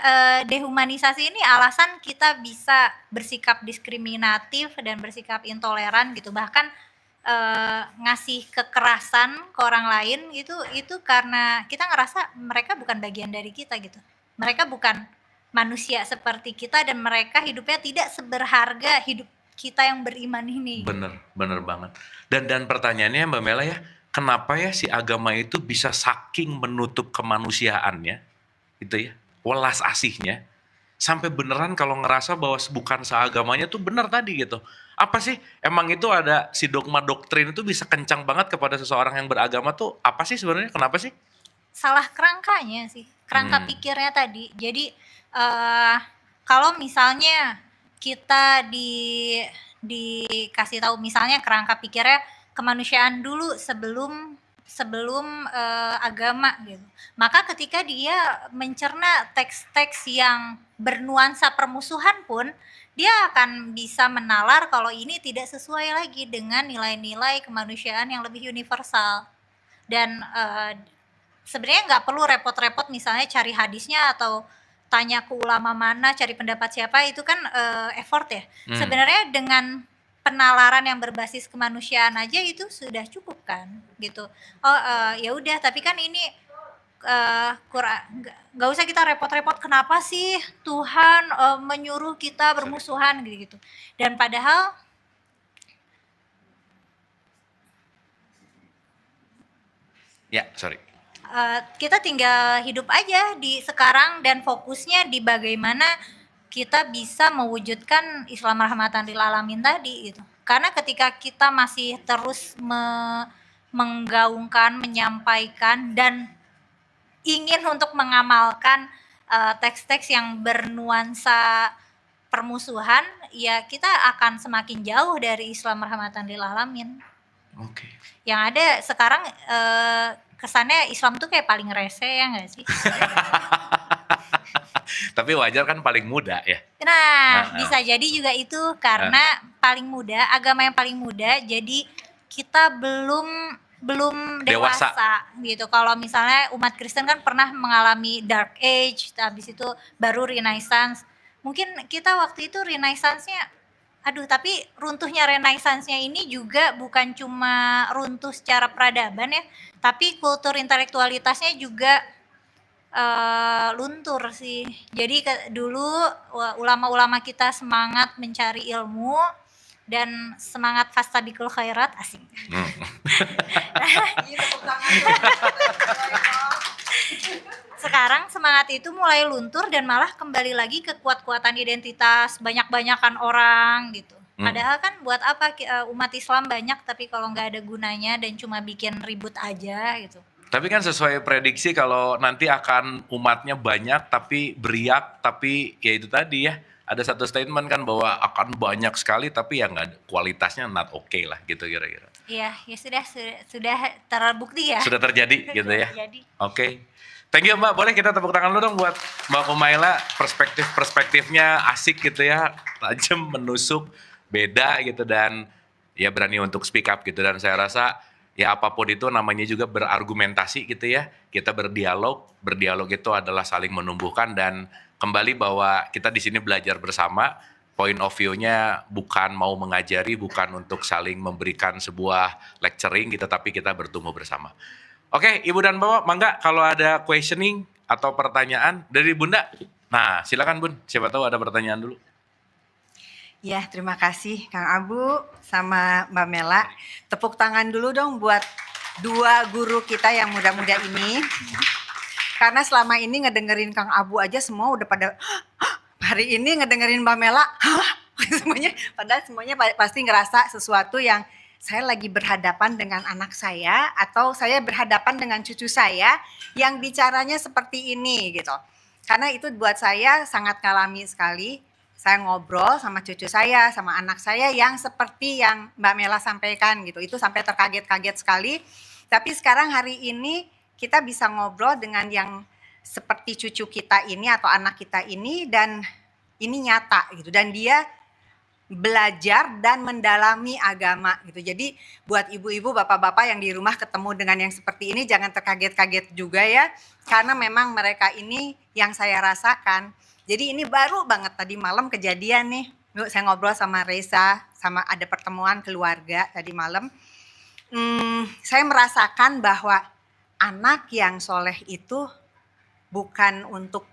dehumanisasi ini alasan kita bisa bersikap diskriminatif dan bersikap intoleran gitu, bahkan ngasih kekerasan ke orang lain gitu, itu karena kita ngerasa mereka bukan bagian dari kita gitu. Mereka bukan manusia seperti kita, dan mereka hidupnya tidak seberharga hidup kita yang beriman ini. Bener banget. Dan pertanyaannya Mbak Mela ya, kenapa ya si agama itu bisa saking menutup kemanusiaannya gitu ya, welas asihnya, sampai beneran kalau ngerasa bahwa bukan seagamanya tuh bener tadi gitu. Apa sih emang itu ada si dogma doktrin itu bisa kencang banget kepada seseorang yang beragama tuh, apa sih sebenarnya, kenapa sih? Salah kerangkanya sih, kerangka pikirnya tadi. Jadi kalau misalnya kita dikasih tahu misalnya kerangka pikirnya kemanusiaan dulu sebelum agama gitu, maka ketika dia mencerna teks-teks yang bernuansa permusuhan pun, dia akan bisa menalar kalau ini tidak sesuai lagi dengan nilai-nilai kemanusiaan yang lebih universal. Dan sebenarnya nggak perlu repot-repot misalnya cari hadisnya atau tanya ke ulama mana, cari pendapat siapa, itu kan effort ya. Sebenarnya dengan penalaran yang berbasis kemanusiaan aja itu sudah cukup kan gitu. Ya udah, tapi kan ini nggak usah kita repot-repot, kenapa sih Tuhan menyuruh kita bermusuhan gitu. Dan padahal kita tinggal hidup aja di sekarang dan fokusnya di bagaimana kita bisa mewujudkan Islam rahmatan lil alamin tadi gitu. Karena ketika kita masih terus menggaungkan, menyampaikan, dan ingin untuk mengamalkan teks-teks yang bernuansa permusuhan, ya kita akan semakin jauh dari Islam rahmatan lil alamin. Oke. Yang ada sekarang kesannya Islam tuh kayak paling rese, ya nggak sih? Tapi wajar kan paling muda ya. Nah, bisa jadi juga itu karena paling muda, agama yang paling muda, jadi kita belum belum Dewasa. dewasa gitu. Kalau misalnya umat Kristen kan pernah mengalami dark age, habis itu baru renaissance. Mungkin kita waktu itu renaissance-nya aduh, tapi runtuhnya renaissance-nya ini juga bukan cuma runtuh secara peradaban ya, tapi kultur intelektualitasnya juga luntur sih. Jadi dulu ulama-ulama kita semangat mencari ilmu dan semangat fastabiqul khairat asing. Sekarang semangat itu mulai luntur dan malah kembali lagi ke kuat-kuatan identitas, banyak-banyakan orang gitu. Padahal kan buat apa umat Islam banyak tapi kalau nggak ada gunanya dan cuma bikin ribut aja gitu. Tapi kan sesuai prediksi kalau nanti akan umatnya banyak tapi beriak, tapi ya itu tadi ya, ada satu statement kan bahwa akan banyak sekali tapi ya nggak, kualitasnya not okay lah gitu kira-kira. Iya, ya sudah terbukti ya. Sudah terjadi gitu ya. Terjadi. Oke. Thank you Mbak, boleh kita tepuk tangan dulu dong buat Mbak Kumaila, perspektifnya asik gitu ya, tajam, menusuk, beda gitu dan ya berani untuk speak up gitu dan saya rasa ya apapun itu namanya juga berargumentasi gitu ya, kita berdialog itu adalah saling menumbuhkan dan kembali bahwa kita di sini belajar bersama, point of view-nya bukan mau mengajari, bukan untuk saling memberikan sebuah lecturing gitu, tapi kita bertumbuh bersama. Oke, Ibu dan Bapak, mangga kalau ada questioning atau pertanyaan dari Bunda. Nah, silakan Bun, siapa tahu ada pertanyaan dulu. Ya, terima kasih Kang Abu sama Mbak Mela. Tepuk tangan dulu dong buat dua guru kita yang muda-muda ini. Karena selama ini ngedengerin Kang Abu aja semua udah pada hari ini ngedengerin Mbak Mela, semuanya, padahal semuanya pasti ngerasa sesuatu yang saya lagi berhadapan dengan anak saya atau saya berhadapan dengan cucu saya yang bicaranya seperti ini gitu. Karena itu buat saya sangat ngalami sekali. Saya ngobrol sama cucu saya, sama anak saya yang seperti yang Mbak Mela sampaikan gitu. Itu sampai terkaget-kaget sekali. Tapi sekarang hari ini kita bisa ngobrol dengan yang seperti cucu kita ini atau anak kita ini dan ini nyata gitu. Dan dia belajar dan mendalami agama gitu. Jadi buat ibu-ibu, bapak-bapak yang di rumah ketemu dengan yang seperti ini jangan terkaget-kaget juga ya. Karena memang mereka ini yang saya rasakan. Jadi ini baru banget tadi malam kejadian nih. Yuk, saya ngobrol sama Reza, sama ada pertemuan keluarga tadi malam. Saya merasakan bahwa anak yang soleh itu bukan untuk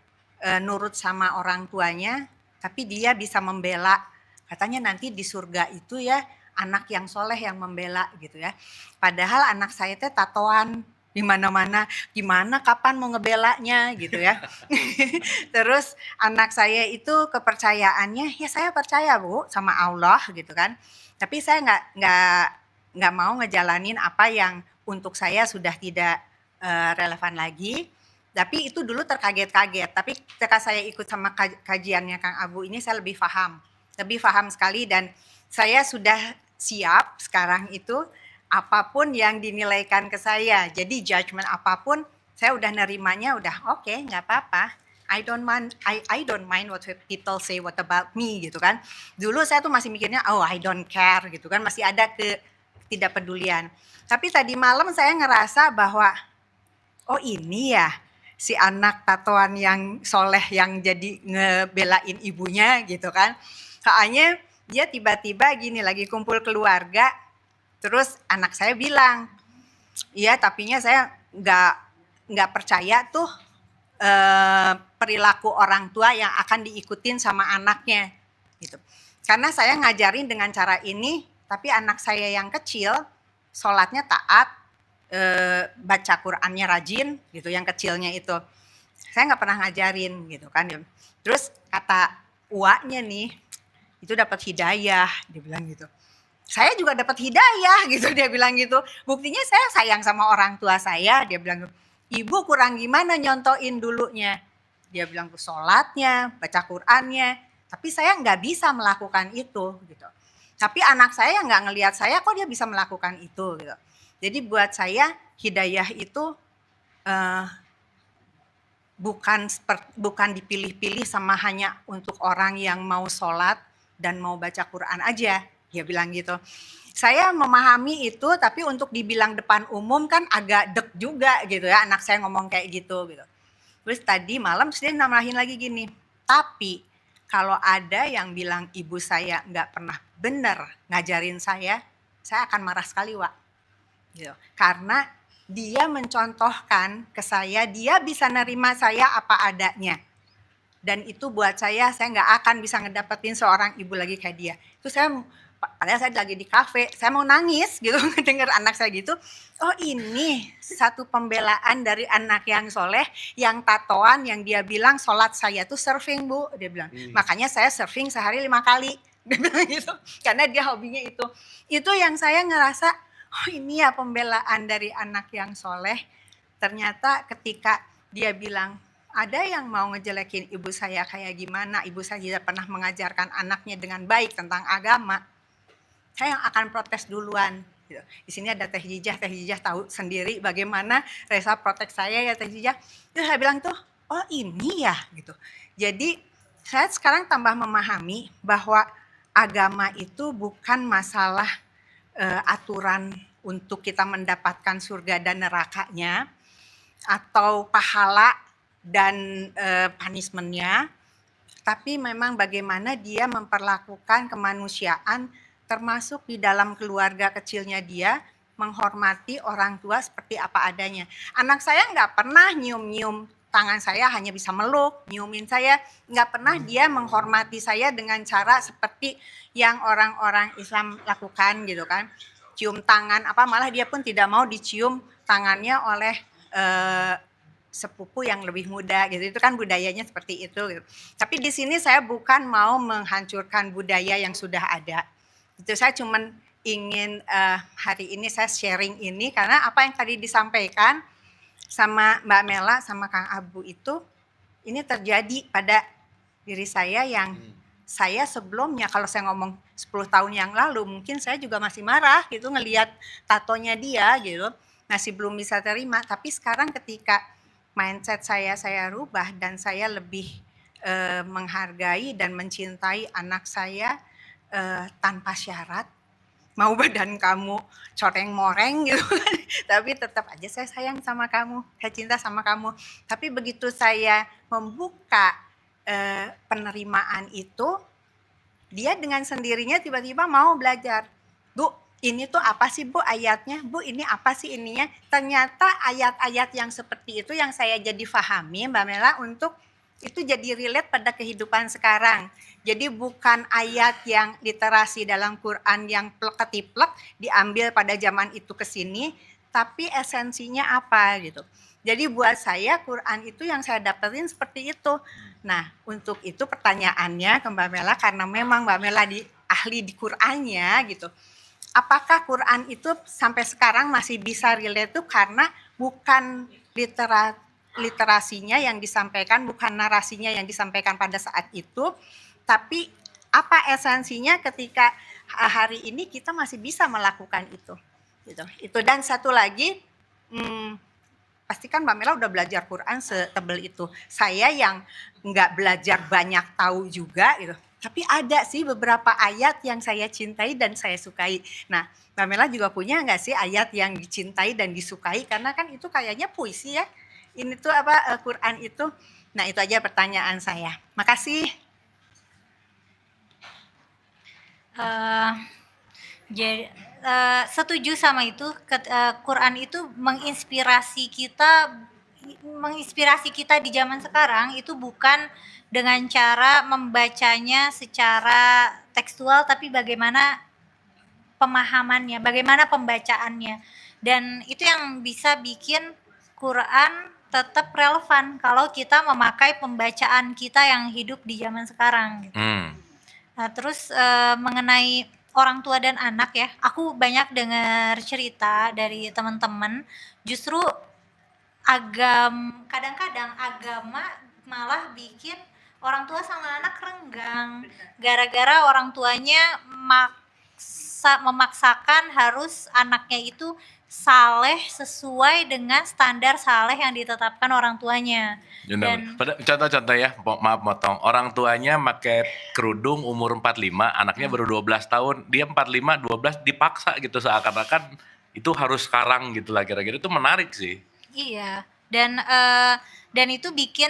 nurut sama orang tuanya, tapi dia bisa membela. Katanya nanti di surga itu ya anak yang soleh yang membela gitu ya. Padahal anak saya teh tatoan di mana-mana, gimana kapan mau ngebelanya gitu ya. Terus anak saya itu kepercayaannya ya saya percaya Bu sama Allah gitu kan. Tapi saya nggak mau ngejalanin apa yang untuk saya sudah tidak relevan lagi. Tapi itu dulu terkaget-kaget. Tapi ketika saya ikut sama kajiannya Kang Abu ini saya lebih paham sekali dan saya sudah siap sekarang itu apapun yang dinilaikan ke saya. Jadi judgement apapun saya udah nerimanya udah oke, nggak apa-apa. I don't mind what people say what about me gitu kan. Dulu saya tuh masih mikirnya oh I don't care gitu kan, masih ada ketidakpedulian. Tapi tadi malam saya ngerasa bahwa oh ini ya si anak tatoan yang soleh yang jadi ngebelain ibunya gitu kan. Soalnya dia tiba-tiba gini lagi kumpul keluarga, terus anak saya bilang, iya tapinya saya nggak percaya tuh perilaku orang tua yang akan diikutin sama anaknya gitu. Karena saya ngajarin dengan cara ini, tapi anak saya yang kecil sholatnya taat, baca Qurannya rajin gitu, yang kecilnya itu. Saya nggak pernah ngajarin gitu kan. Terus kata uaknya nih, itu dapat hidayah, dia bilang gitu. Saya juga dapat hidayah gitu, dia bilang gitu. Buktinya saya sayang sama orang tua saya, dia bilang, ibu kurang gimana nyontoin dulunya. Dia bilang tuh sholatnya, baca Qurannya, tapi saya nggak bisa melakukan itu gitu. Tapi anak saya nggak ngelihat saya kok dia bisa melakukan itu gitu. Jadi buat saya hidayah itu bukan dipilih-pilih sama hanya untuk orang yang mau sholat dan mau baca Quran aja. dia bilang gitu. Saya memahami itu, tapi untuk dibilang depan umum kan agak deg juga gitu ya, anak saya ngomong kayak gitu. Terus tadi malam terus dia nambahin lagi gini, tapi kalau ada yang bilang ibu saya nggak pernah benar ngajarin saya akan marah sekali, Wak. Gitu. Karena dia mencontohkan ke saya, dia bisa nerima saya apa adanya. Dan itu buat saya nggak akan bisa ngedapetin seorang ibu lagi kayak dia. Itu padahal saya lagi di kafe, saya mau nangis gitu denger anak saya gitu. Oh ini satu pembelaan dari anak yang soleh, yang tatoan, yang dia bilang sholat saya tuh surfing Bu, dia bilang. Makanya saya surfing sehari 5 kali, dia bilang gitu. Karena dia hobinya itu. Itu yang saya ngerasa, oh ini ya pembelaan dari anak yang soleh. Ternyata ketika dia bilang, ada yang mau ngejelekin ibu saya kayak gimana, ibu saya tidak pernah mengajarkan anaknya dengan baik tentang agama, saya yang akan protes duluan. Gitu. Di sini ada Teh Jijah tahu sendiri bagaimana Resa protes saya ya Teh Jijah. Terus saya bilang tuh, oh ini ya gitu. Jadi saya sekarang tambah memahami bahwa agama itu bukan masalah aturan untuk kita mendapatkan surga dan nerakanya, atau pahala dan punishment-nya, tapi memang bagaimana dia memperlakukan kemanusiaan termasuk di dalam keluarga kecilnya dia, menghormati orang tua seperti apa adanya. Anak saya nggak pernah nyium-nyium tangan saya, hanya bisa meluk, nyiumin saya, nggak pernah dia menghormati saya dengan cara seperti yang orang-orang Islam lakukan gitu kan. Cium tangan apa, malah dia pun tidak mau dicium tangannya oleh sepupu yang lebih muda gitu. Itu kan budayanya seperti itu gitu. Tapi di sini saya bukan mau menghancurkan budaya yang sudah ada. Itu saya cuman ingin hari ini saya sharing ini karena apa yang tadi disampaikan sama Mbak Mela sama Kang Abu itu ini terjadi pada diri saya yang saya sebelumnya, kalau saya ngomong 10 tahun yang lalu mungkin saya juga masih marah gitu ngelihat tatonya dia gitu, masih belum bisa terima. Tapi sekarang ketika mindset saya rubah dan saya lebih menghargai dan mencintai anak saya tanpa syarat, mau badan kamu coreng-moreng gitu kan, tapi tetap aja saya sayang sama kamu, saya cinta sama kamu. Tapi begitu saya membuka penerimaan itu, dia dengan sendirinya tiba-tiba mau belajar. Bu, ini tuh apa sih Bu ayatnya? Bu, ini apa sih ininya? Ternyata ayat-ayat yang seperti itu yang saya jadi pahami Mbak Mela untuk itu jadi relate pada kehidupan sekarang. Jadi bukan ayat yang literasi dalam Quran yang plek-ketiplek diambil pada zaman itu ke sini, tapi esensinya apa gitu. Jadi buat saya Quran itu yang saya dapetin seperti itu. Nah, untuk itu pertanyaannya ke Mbak Mela, karena memang Mbak Mela ahli di Qurannya gitu. Apakah Quran itu sampai sekarang masih bisa relate tuh karena bukan literasinya yang disampaikan, bukan narasinya yang disampaikan pada saat itu, tapi apa esensinya ketika hari ini kita masih bisa melakukan itu. Gitu. Itu dan satu lagi, pasti kan Mbak Mela udah belajar Quran setebel itu. Saya yang nggak belajar banyak tahu juga gitu. Tapi ada sih beberapa ayat yang saya cintai dan saya sukai. Nah, Mbak Mela juga punya nggak sih ayat yang dicintai dan disukai? Karena kan itu kayaknya puisi ya. Ini tuh apa Quran itu. Nah, itu aja pertanyaan saya. Makasih. Jadi setuju sama itu. Quran itu menginspirasi kita di zaman sekarang itu bukan dengan cara membacanya secara tekstual, tapi bagaimana pemahamannya, bagaimana pembacaannya. Dan itu yang bisa bikin Quran tetap relevan kalau kita memakai pembacaan kita yang hidup di zaman sekarang gitu. Nah, terus mengenai orang tua dan anak ya, aku banyak dengar cerita dari teman-teman, justru kadang-kadang agama malah bikin orang tua sama anak renggang, gara-gara orang tuanya memaksakan harus anaknya itu saleh sesuai dengan standar saleh yang ditetapkan orang tuanya. Dan Contoh-contoh ya, maaf motong. Orang tuanya pakai kerudung umur 45, anaknya baru 12 tahun, dia 45, 12 dipaksa gitu seakan-akan itu harus sekarang gitu lah kira-kira. Itu menarik sih. iya, dan itu bikin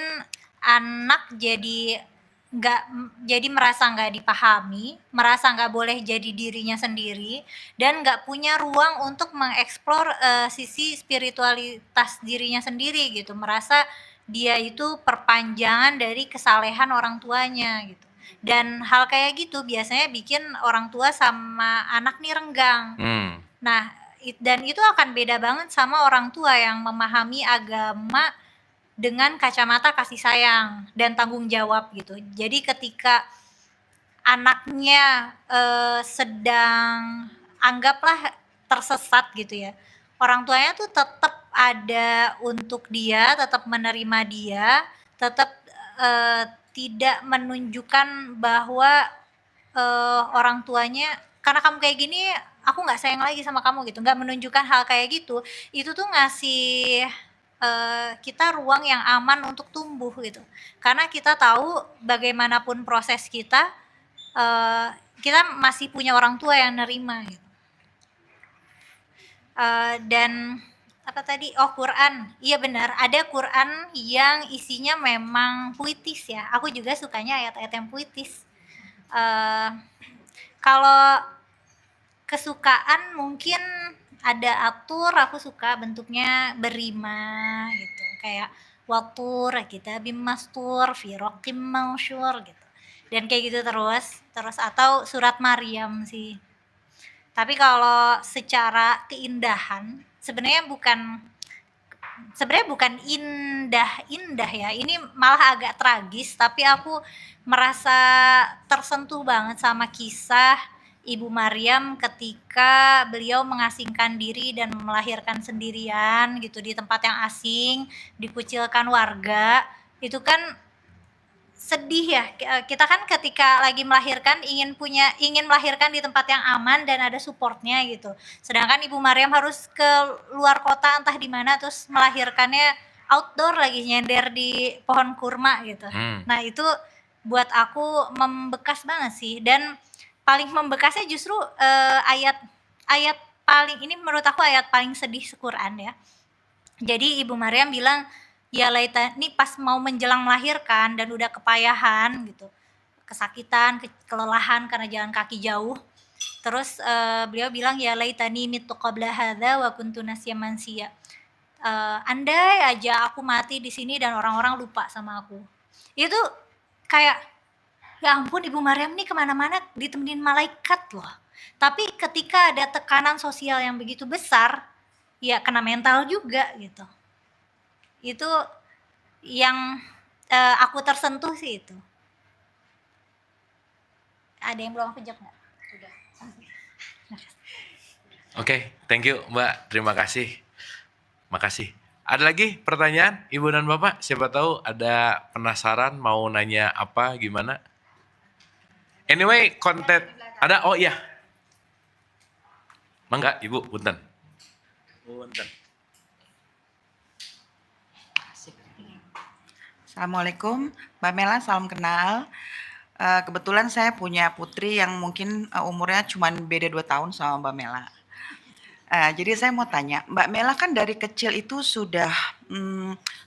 anak jadi merasa nggak dipahami, merasa nggak boleh jadi dirinya sendiri, dan nggak punya ruang untuk mengeksplor sisi spiritualitas dirinya sendiri gitu, merasa dia itu perpanjangan dari kesalehan orang tuanya gitu. Dan hal kayak gitu biasanya bikin orang tua sama anak nih renggang. Nah, dan itu akan beda banget sama orang tua yang memahami agama dengan kacamata kasih sayang dan tanggung jawab gitu. Jadi ketika anaknya sedang anggaplah tersesat gitu ya, orang tuanya tuh tetap ada untuk dia, tetap menerima dia, tetap tidak menunjukkan bahwa orang tuanya karena kamu kayak gini aku nggak sayang lagi sama kamu gitu, nggak menunjukkan hal kayak gitu. Itu tuh ngasih kita ruang yang aman untuk tumbuh gitu, karena kita tahu bagaimanapun proses kita masih punya orang tua yang nerima gitu. Dan apa tadi, oh Quran, iya benar, ada Quran yang isinya memang puitis ya, aku juga sukanya ayat-ayat yang puitis. Kalau kesukaan mungkin ada atur, aku suka bentuknya berima gitu, kayak watur kita bimastur firokim mausyur gitu, dan kayak gitu terus atau surat Maryam sih. Tapi kalau secara keindahan sebenarnya bukan indah ya, ini malah agak tragis, tapi aku merasa tersentuh banget sama kisah Ibu Maryam ketika beliau mengasingkan diri dan melahirkan sendirian gitu di tempat yang asing, dikucilkan warga. Itu kan sedih ya, kita kan ketika lagi melahirkan ingin melahirkan di tempat yang aman dan ada supportnya gitu, sedangkan Ibu Maryam harus ke luar kota entah di mana, terus melahirkannya outdoor lagi, nyender di pohon kurma gitu. Nah itu buat aku membekas banget sih, dan paling membekasnya justru ayat paling ini menurut aku ayat paling sedih se-Quran ya. Jadi Ibu Maryam bilang, ya laita, ini pas mau menjelang melahirkan dan udah kepayahan gitu, kesakitan, kelelahan karena jalan kaki jauh. Terus beliau bilang, ya laitani mitu qabla hadza wa kuntu nasiyan mansiya. Andai aja aku mati di sini dan orang-orang lupa sama aku. Itu kayak, ya ampun, Ibu Maryam nih kemana-mana ditemenin malaikat loh. Tapi ketika ada tekanan sosial yang begitu besar, ya kena mental juga gitu. Itu yang aku tersentuh sih itu. Ada yang belum aku jawab nggak? Udah. Oke, thank you Mbak, terima kasih. Makasih. Ada lagi pertanyaan Ibu dan Bapak? Siapa tahu ada penasaran mau nanya apa gimana? Anyway, konten ada, oh iya. Mangga Ibu, punten. Punten. Assalamualaikum, Mbak Mela, salam kenal. Kebetulan saya punya putri yang mungkin umurnya cuma beda 2 tahun sama Mbak Mela. Jadi saya mau tanya, Mbak Mela kan dari kecil itu sudah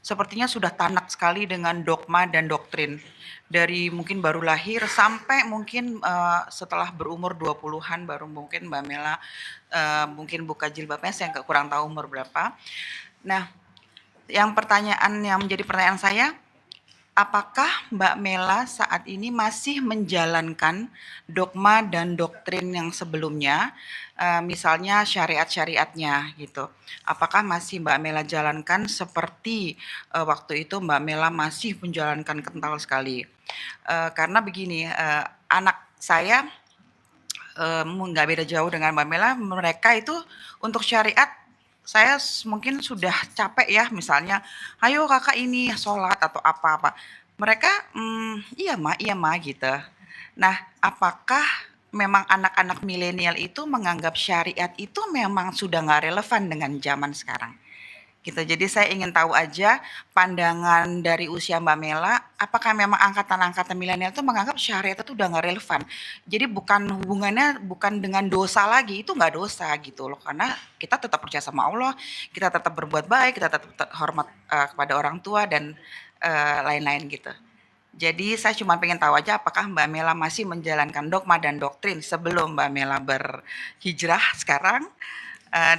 sepertinya sudah tanak sekali dengan dogma dan doktrin. Dari mungkin baru lahir sampai mungkin setelah berumur 20-an baru mungkin Mbak Mela mungkin buka jilbabnya, saya kurang tahu umur berapa. Nah, yang menjadi pertanyaan saya, apakah Mbak Mela saat ini masih menjalankan dogma dan doktrin yang sebelumnya, misalnya syariat-syariatnya gitu? Apakah masih Mbak Mela jalankan seperti waktu itu Mbak Mela masih menjalankan kental sekali? Karena begini, anak saya nggak beda jauh dengan Mbak Mela, mereka itu untuk syariat saya mungkin sudah capek ya, misalnya, ayo kakak ini sholat atau apa-apa. Mereka, iya ma gitu. Nah, apakah memang anak-anak milenial itu menganggap syariat itu memang sudah nggak relevan dengan zaman sekarang. Gitu. Jadi saya ingin tahu aja pandangan dari usia Mbak Mela, apakah memang angkatan-angkatan milenial itu menganggap syariat itu udah nggak relevan. Jadi bukan hubungannya bukan dengan dosa lagi, itu nggak dosa gitu loh. Karena kita tetap percaya sama Allah, kita tetap berbuat baik, kita tetap hormat kepada orang tua dan lain-lain gitu. Jadi saya cuma pengen tahu aja apakah Mbak Mela masih menjalankan dogma dan doktrin sebelum Mbak Mela berhijrah sekarang,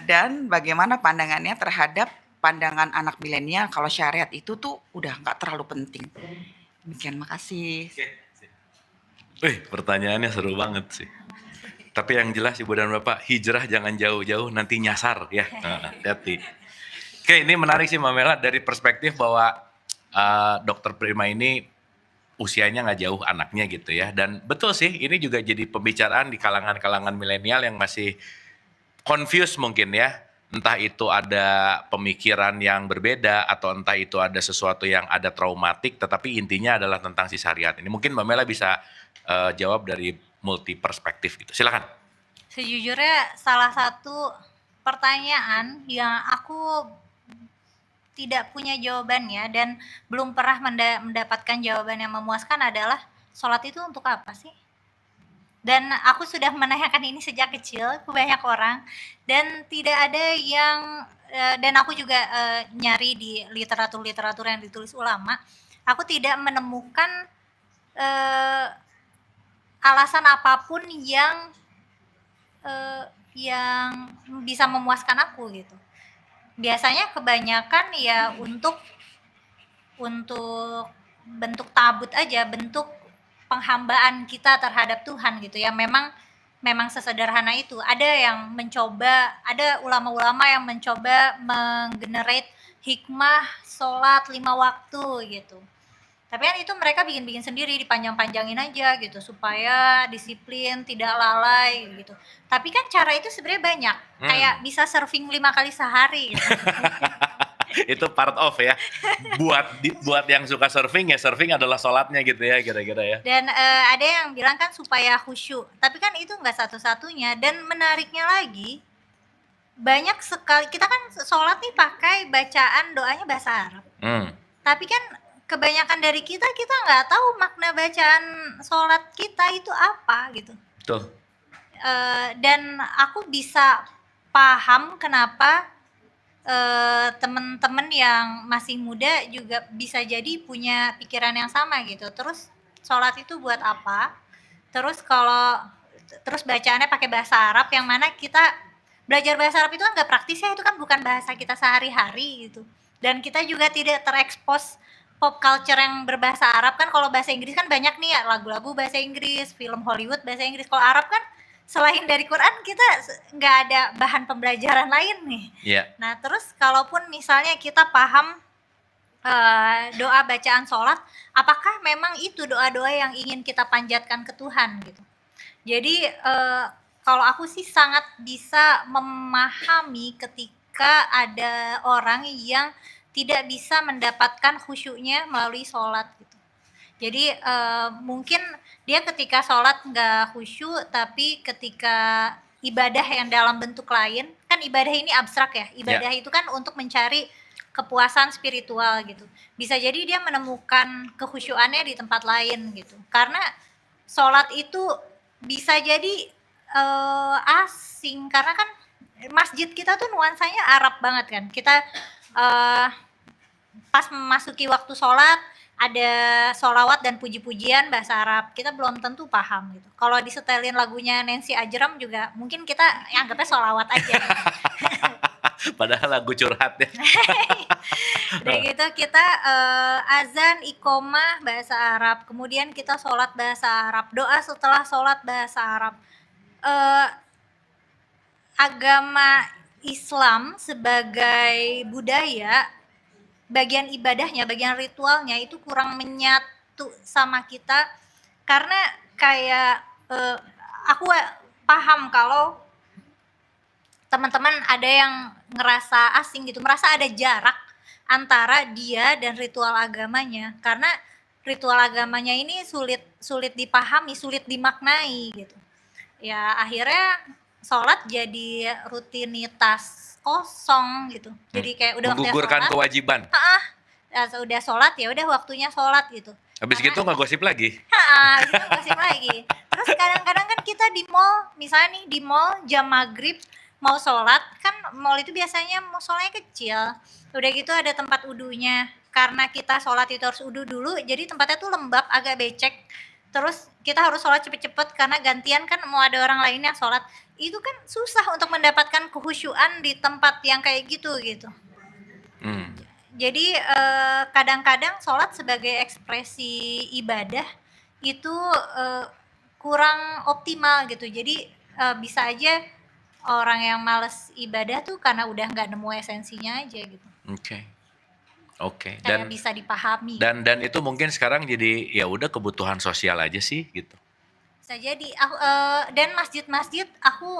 dan bagaimana pandangannya terhadap pandangan anak milenial kalau syariat itu tuh udah nggak terlalu penting. Demikian, makasih. Pertanyaannya seru banget sih. Tapi yang jelas Ibu dan Bapak, hijrah jangan jauh-jauh, nanti nyasar ya. Hati-hati. Oke, ini menarik sih Mbak Mela dari perspektif bahwa Dokter Prima ini usianya nggak jauh anaknya gitu ya. Dan betul sih, ini juga jadi pembicaraan di kalangan-kalangan milenial yang masih confused mungkin ya. Entah itu ada pemikiran yang berbeda atau entah itu ada sesuatu yang ada traumatik, tetapi intinya adalah tentang si syariat ini. Mungkin Mbak Mela bisa jawab dari multi perspektif gitu. Silakan. Sejujurnya salah satu pertanyaan yang aku tidak punya jawabannya dan belum pernah mendapatkan jawaban yang memuaskan adalah sholat itu untuk apa sih? Dan aku sudah menanyakan ini sejak kecil ke banyak orang dan tidak ada yang dan aku juga nyari di literatur yang ditulis ulama, aku tidak menemukan alasan apapun yang bisa memuaskan aku gitu. Biasanya kebanyakan ya untuk bentuk tabut aja, bentuk penghambaan kita terhadap Tuhan gitu ya. Memang sesederhana itu. Ada ulama-ulama yang mencoba menggenerate hikmah sholat 5 waktu gitu. Tapi kan itu mereka bikin-bikin sendiri, dipanjang-panjangin aja gitu supaya disiplin, tidak lalai gitu. Tapi kan cara itu sebenarnya banyak. Kayak bisa surfing 5 kali sehari gitu. Itu part of ya. Buat yang suka surfing ya, surfing adalah sholatnya gitu ya kira-kira ya. Dan ada yang bilang kan supaya khusyuk. Tapi kan itu nggak satu-satunya. Dan menariknya lagi, banyak sekali kita kan sholat nih pakai bacaan doanya bahasa Arab. Tapi kan kebanyakan dari kita nggak tahu makna bacaan sholat kita itu apa gitu. Betul. Dan aku bisa paham kenapa teman-teman yang masih muda juga bisa jadi punya pikiran yang sama gitu. Terus sholat itu buat apa? Terus terus bacaannya pakai bahasa Arab, yang mana kita belajar bahasa Arab itu kan nggak praktis ya, itu kan bukan bahasa kita sehari-hari gitu. Dan kita juga tidak terekspos pop culture yang berbahasa Arab. Kan kalau bahasa Inggris kan banyak nih ya, lagu-lagu bahasa Inggris, film Hollywood bahasa Inggris. Kalau Arab kan selain dari Quran kita nggak ada bahan pembelajaran lain nih. Yeah. Nah terus kalaupun misalnya kita paham doa bacaan sholat, apakah memang itu doa-doa yang ingin kita panjatkan ke Tuhan gitu. Jadi kalau aku sih sangat bisa memahami ketika ada orang yang tidak bisa mendapatkan khusyuknya melalui sholat gitu. Jadi mungkin dia ketika sholat nggak khusyuk, tapi ketika ibadah yang dalam bentuk lain, kan ibadah ini abstrak ya, ibadah itu kan untuk mencari kepuasan spiritual gitu. Bisa jadi dia menemukan kekhusyuannya di tempat lain gitu. Karena sholat itu bisa jadi asing, karena kan masjid kita tuh nuansanya Arab banget kan. Kita pas memasuki waktu sholat ada sholawat dan puji-pujian bahasa Arab, kita belum tentu paham gitu. Kalau disetelin lagunya Nancy Ajram juga mungkin kita anggapnya sholawat aja. Padahal lagu curhat ya. Udah gitu kita azan, iqomah bahasa Arab, kemudian kita sholat bahasa Arab, doa setelah sholat bahasa Arab. Agama Islam sebagai budaya, bagian ibadahnya, bagian ritualnya itu kurang menyatu sama kita, karena kayak aku paham kalau teman-teman ada yang ngerasa asing gitu, merasa ada jarak antara dia dan ritual agamanya, karena ritual agamanya ini sulit dipahami, sulit dimaknai gitu. ya akhirnya sholat jadi rutinitas kosong gitu. Jadi kayak udah waktunya Menggugurkan sholat, kewajiban. udah sholat ya udah waktunya sholat gitu. Habis Karena gitu ngegosip lagi. Itu gosip lagi. Terus kadang-kadang kan kita di mall, misalnya nih di mall jam maghrib mau sholat, kan mall itu biasanya mau sholatnya kecil. Udah gitu ada tempat udunya. Karena kita sholat itu harus udu dulu, jadi tempatnya tuh lembab, agak becek. Terus kita harus sholat cepet-cepet karena gantian kan mau ada orang lain yang sholat. Itu kan susah untuk mendapatkan kehusyuan di tempat yang kayak gitu gitu. Hmm. Jadi kadang-kadang sholat sebagai ekspresi ibadah itu kurang optimal gitu. Jadi bisa aja orang yang males ibadah tuh karena udah nggak nemu esensinya aja gitu. Oke. Oke. Kayak bisa dipahami. Dan itu mungkin sekarang jadi ya udah kebutuhan sosial aja sih gitu. Bisa jadi aku dan masjid-masjid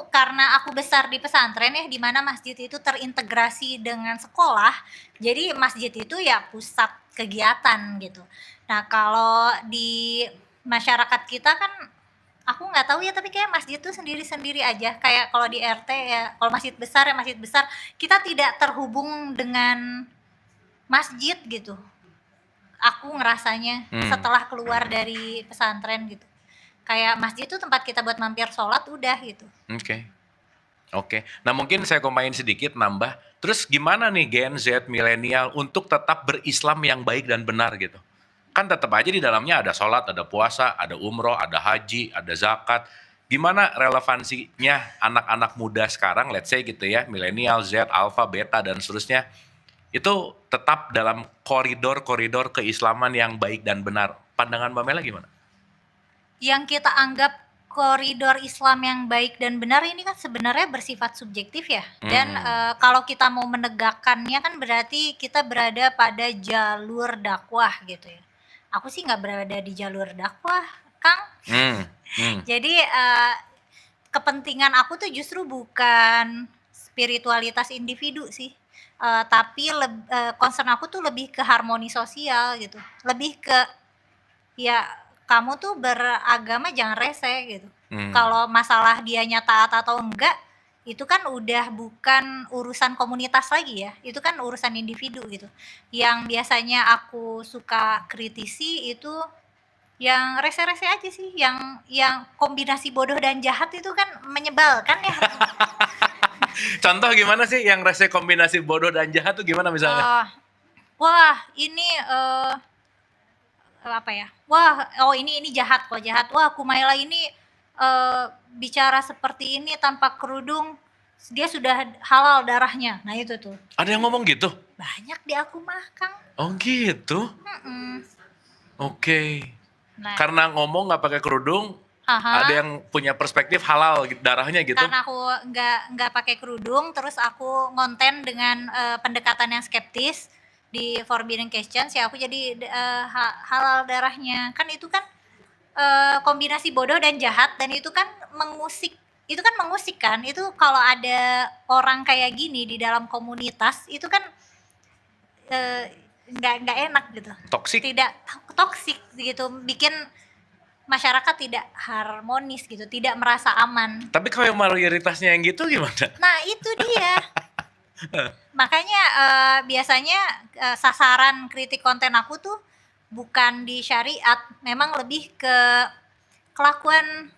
karena aku besar di pesantren ya, di mana masjid itu terintegrasi dengan sekolah, jadi masjid itu ya pusat kegiatan gitu. Nah kalau di masyarakat kita kan aku nggak tahu ya, tapi kayak masjid tuh sendiri-sendiri aja, kayak kalau di RT ya, kalau masjid besar ya masjid besar, kita tidak terhubung dengan masjid gitu. Aku ngerasanya setelah keluar dari pesantren gitu. Kayak masjid itu tempat kita buat mampir sholat udah gitu. Oke. Oke. Nah, mungkin saya komain sedikit nambah. Terus gimana nih Gen Z milenial untuk tetap berislam yang baik dan benar gitu? Kan tetap aja di dalamnya ada sholat, ada puasa, ada umroh, ada haji, ada zakat. Gimana relevansinya anak-anak muda sekarang, let's say gitu ya, milenial, Z, alpha, beta, dan seterusnya, itu tetap dalam koridor-koridor keislaman yang baik dan benar. Pandangan Mbak Mela gimana? Yang kita anggap koridor Islam yang baik dan benar ini kan sebenarnya bersifat subjektif ya. Dan kalau kita mau menegakkannya kan berarti kita berada pada jalur dakwah gitu ya. Aku sih nggak berada di jalur dakwah, Kang. Jadi kepentingan aku tuh justru bukan spiritualitas individu sih. Tapi concern aku tuh lebih ke harmoni sosial gitu. Lebih ke ya kamu tuh beragama jangan rese gitu. Kalau masalah dianya taat atau enggak, itu kan udah bukan urusan komunitas lagi ya. Itu kan urusan individu gitu. Yang biasanya aku suka kritisi itu yang rese-rese aja sih, yang kombinasi bodoh dan jahat itu kan menyebalkan ya. Contoh gimana sih yang rese kombinasi bodoh dan jahat tuh gimana misalnya? Wah, ini apa ya? Wah, oh ini jahat kok, jahat. Wah, Kumaila ini bicara seperti ini tanpa kerudung, dia sudah halal darahnya. Nah, itu tuh. Ada yang ngomong gitu? Banyak di aku mah, Kang. Oh gitu? Oke. Nah, Karena ngomong nggak pakai kerudung, ada yang punya perspektif halal darahnya gitu? karena aku nggak pakai kerudung, terus aku ngonten dengan pendekatan yang skeptis di Forbidden Questions ya, aku jadi halal darahnya. Kan itu kan kombinasi bodoh dan jahat, dan itu kan mengusik. Itu kan mengusik kan. Itu kalau ada orang kayak gini di dalam komunitas, itu kan nggak enak gitu. Toksik? Tidak toksik gitu, bikin masyarakat tidak harmonis gitu, tidak merasa aman. Tapi kalau yang mayoritasnya yang gitu gimana? Nah itu dia. Makanya biasanya sasaran kritik konten aku tuh bukan di syariat, memang lebih ke kelakuan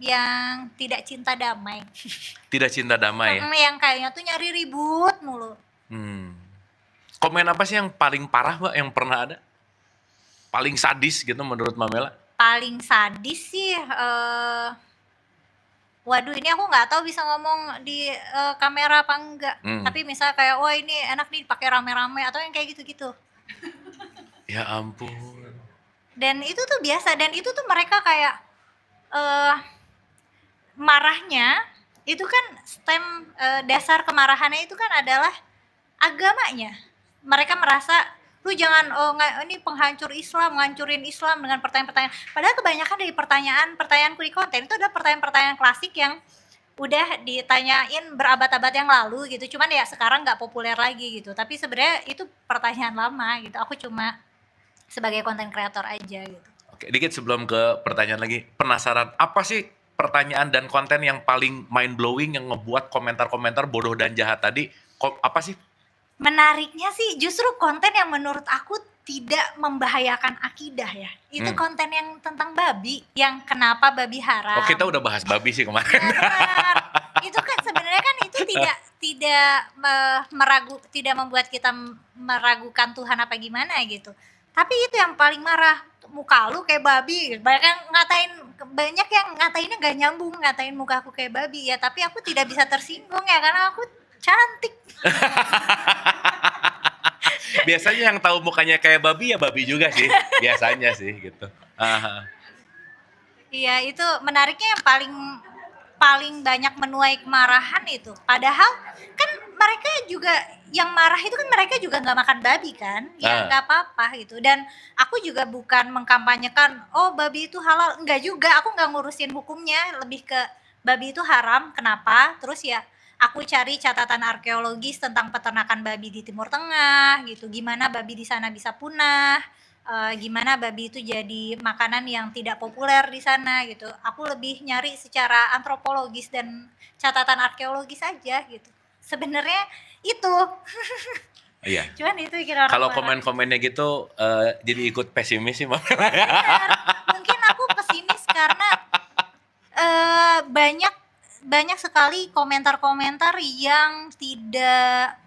yang tidak cinta damai. Tidak cinta damai ya? Yang kayaknya tuh nyari ribut mulu. Komen apa sih yang paling parah Mbak yang pernah ada? Paling sadis gitu menurut Mbak Mela? Paling sadis sih, waduh ini aku nggak tahu bisa ngomong di kamera apa enggak. Tapi misalnya kayak, wah ini enak nih pakai rame-rame atau yang kayak gitu-gitu. Ya ampun. Dan itu tuh biasa, dan itu tuh mereka kayak marahnya itu kan dasar kemarahannya itu kan adalah agamanya. Mereka merasa lu jangan ini penghancur Islam, ngancurin Islam dengan pertanyaan-pertanyaan. Padahal kebanyakan dari pertanyaanku di konten itu adalah pertanyaan-pertanyaan klasik yang udah ditanyain berabad-abad yang lalu gitu. Cuman ya sekarang nggak populer lagi gitu. Tapi sebenarnya itu pertanyaan lama gitu. Aku cuma sebagai konten kreator aja gitu. Oke, dikit sebelum ke pertanyaan lagi, penasaran apa sih pertanyaan dan konten yang paling mind blowing yang ngebuat komentar-komentar bodoh dan jahat tadi? Apa sih? Menariknya sih justru konten yang menurut aku tidak membahayakan akidah ya. Itu konten yang tentang babi, yang kenapa babi haram. Oh, kita udah bahas babi sih kemarin. Ya, benar. Itu kan sebenarnya kan itu tidak membuat kita meragukan Tuhan apa gimana gitu. Tapi itu yang paling marah, muka lu kayak babi. Banyak yang ngatainnya gak nyambung, ngatain muka aku kayak babi ya. Tapi aku tidak bisa tersinggung ya karena aku cantik. Biasanya yang tahu mukanya kayak babi ya babi juga sih, biasanya sih gitu. Iya, itu menariknya yang paling banyak menuai kemarahan itu. Padahal kan mereka juga yang marah itu kan mereka juga nggak makan babi kan, ya nggak apa-apa gitu. Dan aku juga bukan mengkampanyekan, oh babi itu halal, enggak juga. Aku nggak ngurusin hukumnya, lebih ke babi itu haram, kenapa? Terus ya aku cari catatan arkeologis tentang peternakan babi di Timur Tengah gitu, gimana babi di sana bisa punah, gimana babi itu jadi makanan yang tidak populer di sana gitu. Aku lebih nyari secara antropologis dan catatan arkeologis aja gitu. Sebenarnya itu. Iya. Cuman itu kira orang Kalau marah. komen-komennya gitu jadi ikut pesimis sih, Mbak. Benar. Mungkin aku pesimis karena banyak sekali komentar-komentar yang tidak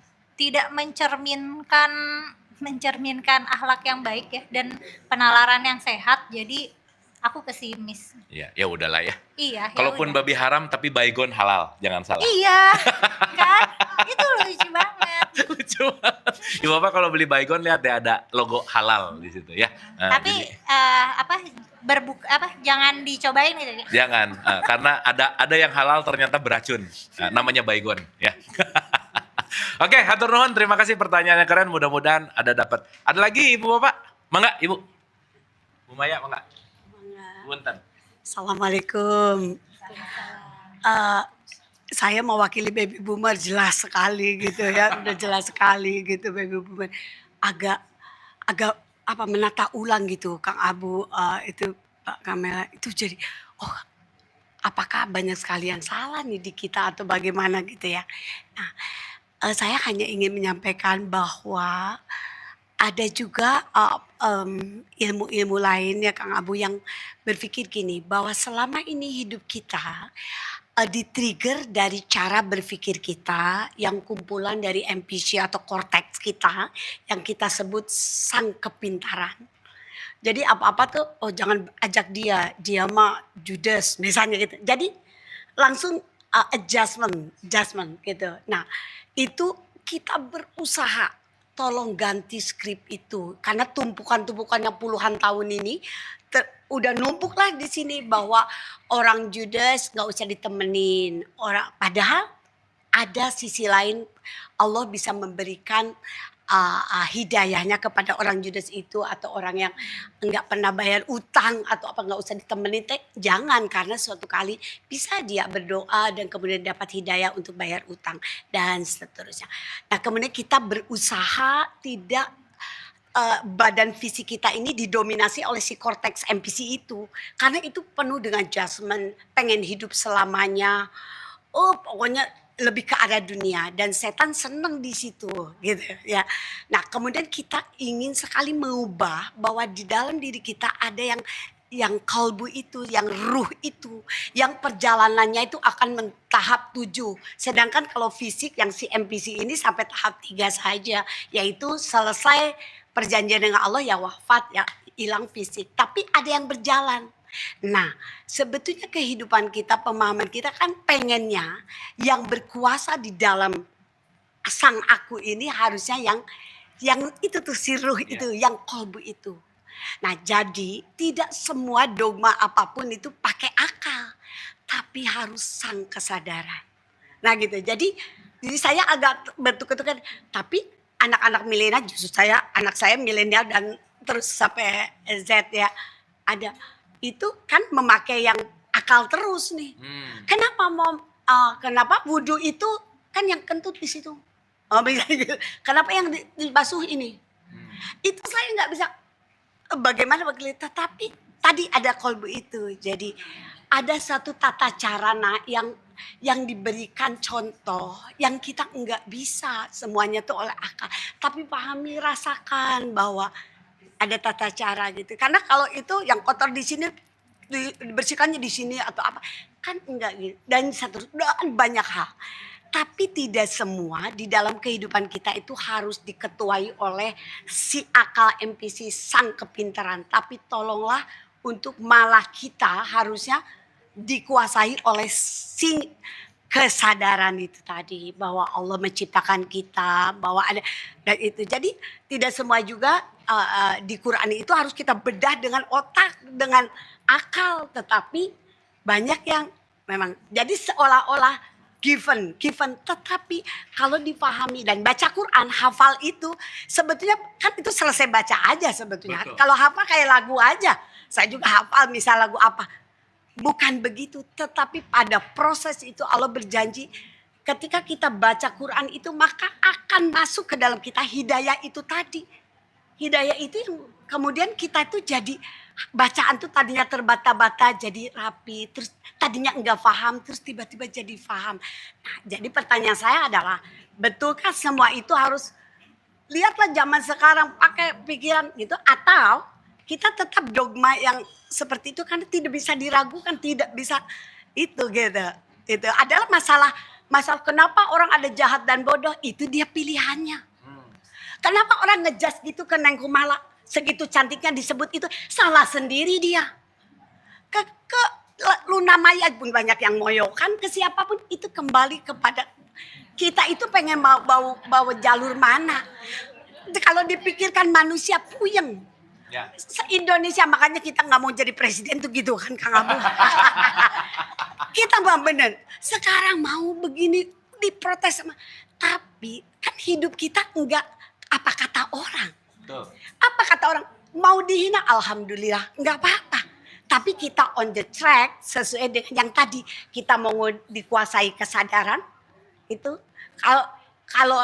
mencerminkan akhlak yang baik ya dan penalaran yang sehat. Jadi aku pesimis. Iya, ya udahlah ya. Iya. Kalaupun ya udah. babi haram tapi baygon halal, jangan salah. Iya, kan? Itu lucu banget. Lucu banget. Ya Bapak kalau beli baygon lihat deh ada logo halal di situ ya. Nah, Tapi jadi, jangan dicobain gitu ya. jangan karena ada yang halal ternyata beracun. Namanya baygon ya. Oke, hatur nuhun, terima kasih pertanyaannya keren, mudah-mudahan ada dapat. Ada lagi Ibu Bapak? Mangga Ibu. Bu Maya mangga. Punten. Assalamualaikum. Saya mewakili baby boomer jelas sekali gitu ya, udah jelas sekali gitu baby boomer. Agak menata ulang gitu Kang Abu, itu Pak Kamela itu jadi apakah banyak sekali yang salah nih di kita atau bagaimana gitu ya. Nah, saya hanya ingin menyampaikan bahwa ada juga ilmu-ilmu lain ya Kang Abu yang berpikir gini, bahwa selama ini hidup kita di-trigger dari cara berpikir kita yang kumpulan dari MPC atau cortex kita yang kita sebut sang kepintaran. Jadi apa-apa tuh, oh jangan ajak dia mah judes misalnya gitu. Jadi langsung adjustment gitu. Nah itu kita berusaha tolong ganti skrip itu karena tumpukan-tumpukan yang puluhan tahun ini udah numpuk lah di sini bahwa orang Judas nggak usah ditemenin padahal ada sisi lain Allah bisa memberikan hidayahnya kepada orang Judas itu atau orang yang nggak pernah bayar utang atau apa nggak usah ditemenin jangan karena suatu kali bisa dia berdoa dan kemudian dapat hidayah untuk bayar utang dan seterusnya. Nah kemudian kita berusaha tidak badan fisik kita ini didominasi oleh si cortex MPC itu karena itu penuh dengan judgment, pengen hidup selamanya, pokoknya lebih ke arah dunia dan setan seneng di situ gitu ya. Nah kemudian kita ingin sekali mengubah bahwa di dalam diri kita ada yang kalbu itu, yang ruh itu, yang perjalanannya itu akan tahap 7. Sedangkan kalau fisik yang si MPC ini sampai tahap 3 saja, yaitu selesai perjanjian dengan Allah ya wafat ya hilang fisik. Tapi ada yang berjalan. Nah sebetulnya kehidupan kita, pemahaman kita kan pengennya yang berkuasa di dalam sang aku ini harusnya yang itu tuh si ruh itu, yang kolbu itu. Nah jadi tidak semua dogma apapun itu pakai akal, tapi harus sang kesadaran. Nah gitu, jadi saya agak bertukar-tukar, tapi anak-anak milenial justru anak saya milenial dan terus sampai Z ya ada. Itu kan memakai yang akal terus nih. Kenapa wudhu itu kan yang kentut di situ. Kenapa yang dibasuh ini? Itu saya nggak bisa. bagaimana begitu, tetapi tadi ada kolbu itu. Jadi ada satu tata cara yang diberikan contoh yang kita enggak bisa semuanya tuh oleh akal, tapi pahami, rasakan bahwa ada tata cara gitu. Karena kalau itu yang kotor di sini dibersihkannya di sini atau apa, kan enggak gitu. Dan banyak hal. Tapi tidak semua di dalam kehidupan kita itu harus diketuai oleh si akal NPC sang kepintaran. Tapi tolonglah untuk malah kita harusnya dikuasai oleh si kesadaran itu tadi, bahwa Allah menciptakan kita, bahwa ada dan itu. Jadi tidak semua juga di Quran itu harus kita bedah dengan otak, dengan akal, tetapi banyak yang memang jadi seolah-olah given, tetapi kalau dipahami dan baca Quran, hafal itu sebetulnya kan itu selesai baca aja sebetulnya. Betul. Kalau hafal kayak lagu aja, saya juga hafal misal lagu apa, bukan begitu. Tetapi pada proses itu Allah berjanji ketika kita baca Quran itu maka akan masuk ke dalam kita hidayah itu tadi. Hidayah itu yang kemudian kita itu jadi bacaan tuh tadinya terbata-bata jadi rapi, terus tadinya enggak paham, terus tiba-tiba jadi paham. Nah, jadi pertanyaan saya adalah, betulkah semua itu harus lihatlah zaman sekarang pakai pikiran gitu, atau kita tetap dogma yang seperti itu karena tidak bisa diragukan, tidak bisa itu gitu. Itu adalah masalah kenapa orang ada jahat dan bodoh, itu dia pilihannya. Kenapa orang ngejudge gitu ke Neng Kumala, segitu cantiknya disebut itu, salah sendiri dia. Ke Luna Maya pun banyak yang ngoyokan, ke siapapun itu kembali kepada kita itu pengen bawa jalur mana. Kalau dipikirkan manusia puyeng. Ya. Se-Indonesia makanya kita nggak mau jadi presiden tuh gitu kan Kang Abu. Kita mah bener. Sekarang mau begini diprotes sama. Tapi kan hidup kita enggak apa kata orang. Betul. Apa kata orang? Mau dihina, alhamdulillah, nggak apa-apa. Tapi kita on the track sesuai dengan yang tadi kita mau dikuasai kesadaran itu. Kalau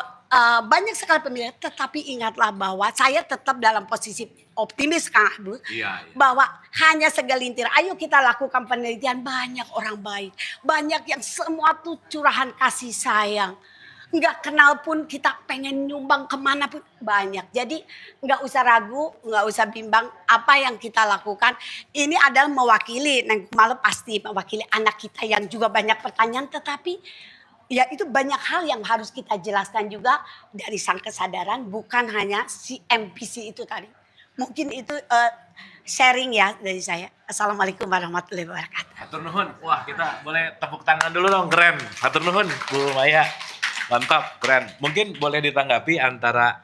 banyak sekali pemilihan, tetapi ingatlah bahwa saya tetap dalam posisi optimis Kang Abu. Iya. Bahwa hanya segelintir, ayo kita lakukan penelitian, banyak orang baik, banyak yang semua tuh curahan kasih sayang. Nggak kenal pun kita pengen nyumbang kemana pun banyak. Jadi nggak usah ragu, nggak usah bimbang apa yang kita lakukan. Ini adalah mewakili, Neng Kumala pasti mewakili anak kita yang juga banyak pertanyaan. Tetapi ya itu banyak hal yang harus kita jelaskan juga dari sang kesadaran. Bukan hanya si NPC itu tadi. Mungkin itu sharing ya dari saya. Assalamualaikum warahmatullahi wabarakatuh. Hatur nuhun. Wah, kita boleh tepuk tangan dulu dong, keren. Hatur nuhun, Bu Maya. Mantap, keren. Mungkin boleh ditanggapi antara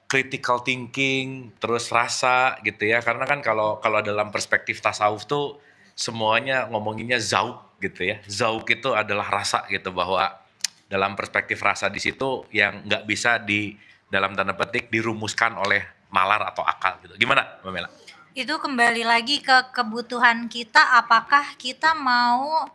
critical thinking, terus rasa gitu ya. Karena kan kalau dalam perspektif tasawuf tuh semuanya ngomonginnya zauk gitu ya. Zauk itu adalah rasa gitu, bahwa dalam perspektif rasa di situ yang nggak bisa dalam tanda petik dirumuskan oleh nalar atau akal gitu. Gimana, Mbak Mela? Itu kembali lagi ke kebutuhan kita, apakah kita mau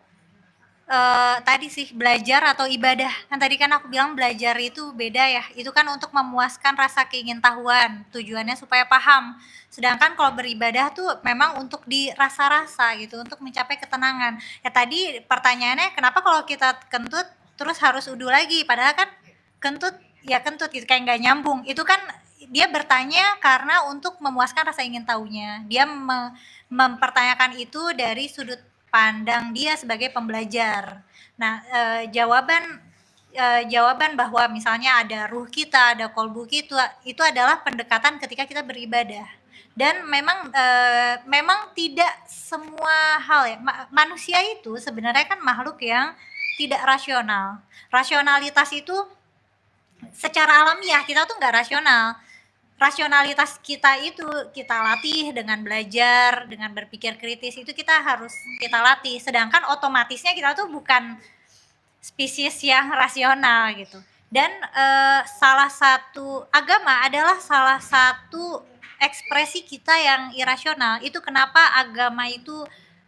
tadi sih belajar atau ibadah. Kan tadi kan aku bilang belajar itu beda ya. Itu kan untuk memuaskan rasa keingintahuan, tujuannya supaya paham. Sedangkan kalau beribadah tuh memang untuk dirasa-rasa gitu, untuk mencapai ketenangan. Ya tadi pertanyaannya kenapa kalau kita kentut terus harus udu lagi, padahal kan kentut ya kentut gitu, kayak nggak nyambung. Itu kan dia bertanya karena untuk memuaskan rasa ingin tahunya. Dia mempertanyakan itu dari sudut pandang dia sebagai pembelajar. Nah, jawaban bahwa misalnya ada ruh kita, ada kolbu kita, itu adalah pendekatan ketika kita beribadah. Dan memang tidak semua hal ya, manusia itu sebenarnya kan makhluk yang tidak rasional. Rasionalitas itu secara alamiah kita tuh nggak rasional. Rasionalitas kita itu kita latih dengan belajar, dengan berpikir kritis, itu kita harus kita latih. Sedangkan otomatisnya kita tuh bukan spesies yang rasional gitu. Dan salah satu agama adalah salah satu ekspresi kita yang irasional. Itu kenapa agama itu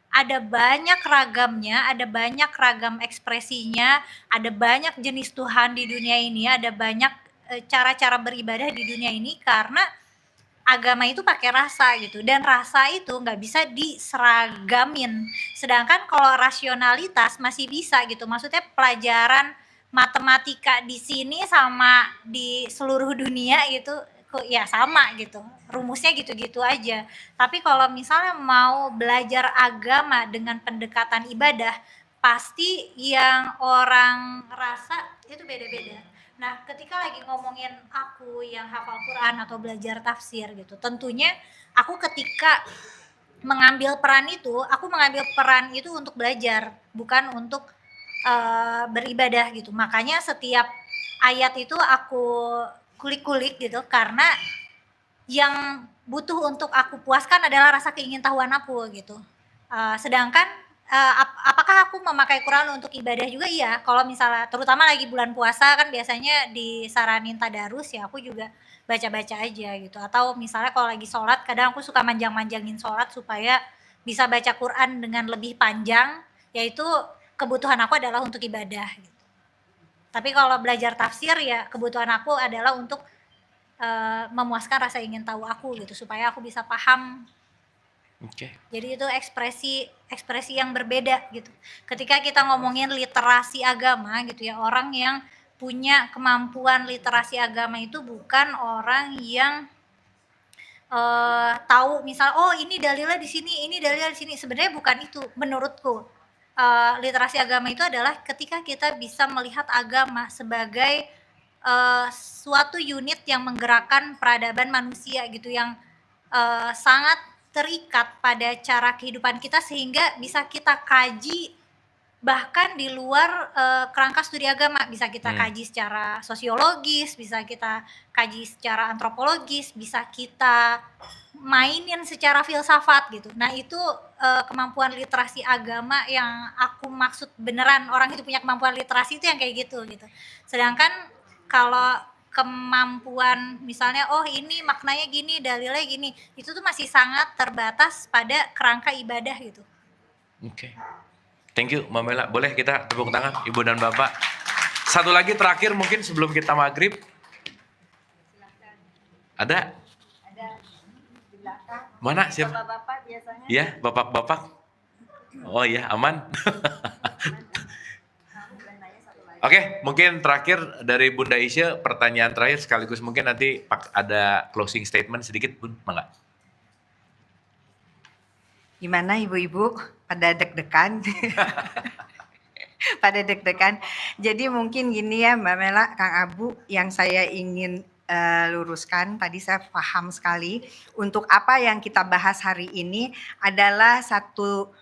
ada banyak ragamnya, ada banyak ragam ekspresinya, ada banyak jenis Tuhan di dunia ini, ada banyak cara-cara beribadah di dunia ini, karena agama itu pakai rasa gitu, dan rasa itu nggak bisa diseragamin. Sedangkan kalau rasionalitas masih bisa gitu, maksudnya pelajaran matematika di sini sama di seluruh dunia gitu ya sama gitu, rumusnya gitu-gitu aja. Tapi kalau misalnya mau belajar agama dengan pendekatan ibadah, pasti yang orang rasa itu beda-beda. Nah, ketika lagi ngomongin aku yang hafal Quran atau belajar tafsir gitu, tentunya aku ketika mengambil peran itu, aku mengambil peran itu untuk belajar, bukan untuk beribadah gitu. Makanya setiap ayat itu aku kulik-kulik gitu, karena yang butuh untuk aku puaskan adalah rasa keingintahuan aku gitu. Sedangkan apakah aku memakai Quran untuk ibadah juga? Iya, kalau misalnya terutama lagi bulan puasa kan biasanya disaranin tadarus, ya aku juga baca-baca aja gitu. Atau misalnya kalau lagi sholat, kadang aku suka manjang-manjangin sholat supaya bisa baca Quran dengan lebih panjang, yaitu kebutuhan aku adalah untuk ibadah gitu. Tapi kalau belajar tafsir ya kebutuhan aku adalah untuk memuaskan rasa ingin tahu aku gitu, supaya aku bisa paham. Oke. Jadi itu ekspresi yang berbeda gitu. Ketika kita ngomongin literasi agama gitu ya, orang yang punya kemampuan literasi agama itu bukan orang yang tahu misal, oh ini dalilnya di sini, ini dalilnya di sini. Sebenarnya bukan itu menurutku. Literasi agama itu adalah ketika kita bisa melihat agama sebagai suatu unit yang menggerakkan peradaban manusia gitu, yang sangat terikat pada cara kehidupan kita sehingga bisa kita kaji bahkan di luar kerangka studi agama. Bisa kita kaji secara sosiologis, bisa kita kaji secara antropologis, bisa kita mainin secara filsafat gitu. Nah itu kemampuan literasi agama yang aku maksud, beneran orang itu punya kemampuan literasi itu yang kayak gitu gitu. Sedangkan kalau kemampuan misalnya, oh ini maknanya gini, dalilnya gini, itu tuh masih sangat terbatas pada kerangka ibadah gitu. Oke. Thank you Mbak Mela. Boleh kita tepuk tangan Ibu dan Bapak. Satu lagi terakhir mungkin sebelum kita maghrib. Ada? Ada di belakang. Mana siapa? Bapak-bapak biasanya. Iya, bapak-bapak. Oh iya, aman. Oke, mungkin terakhir dari Bunda Isya, pertanyaan terakhir sekaligus mungkin nanti ada closing statement sedikit, Bun, mangga. Gimana ibu-ibu? Pada deg-degan? Pada deg-degan. Jadi mungkin gini ya Mbak Mela, Kang Abu, yang saya ingin luruskan, tadi saya paham sekali untuk apa yang kita bahas hari ini adalah satu